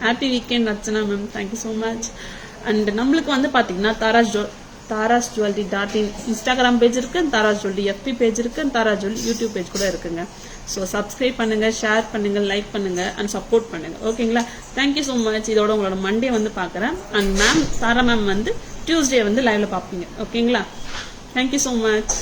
happy weekend Archana ma'am. Thank you so much. And நம்மளுக்கு வந்து பார்த்தீங்கன்னா Tara's jewellery .in Instagram page இருக்கு, தாராஸ் ஜுவல்லரி FB பேஜ் இருக்கு, தாராஸ் ஜுவல்லரி யூடியூப் பேஜ் கூட இருக்குங்க. ஸோ சப்ஸ்கிரைப் பண்ணுங்க, ஷேர் பண்ணுங்க, லைக் பண்ணுங்க அண்ட் சப்போர்ட் பண்ணுங்க. ஓகேங்களா? Thank you so much. இதோட உங்களோட மண்டே வந்து பார்க்குறேன். அண்ட் மேம் தாரா மேம் வந்து டியூஸ்டே வந்து லைவ்ல பார்ப்பீங்க. ஓகேங்களா? Thank you so much.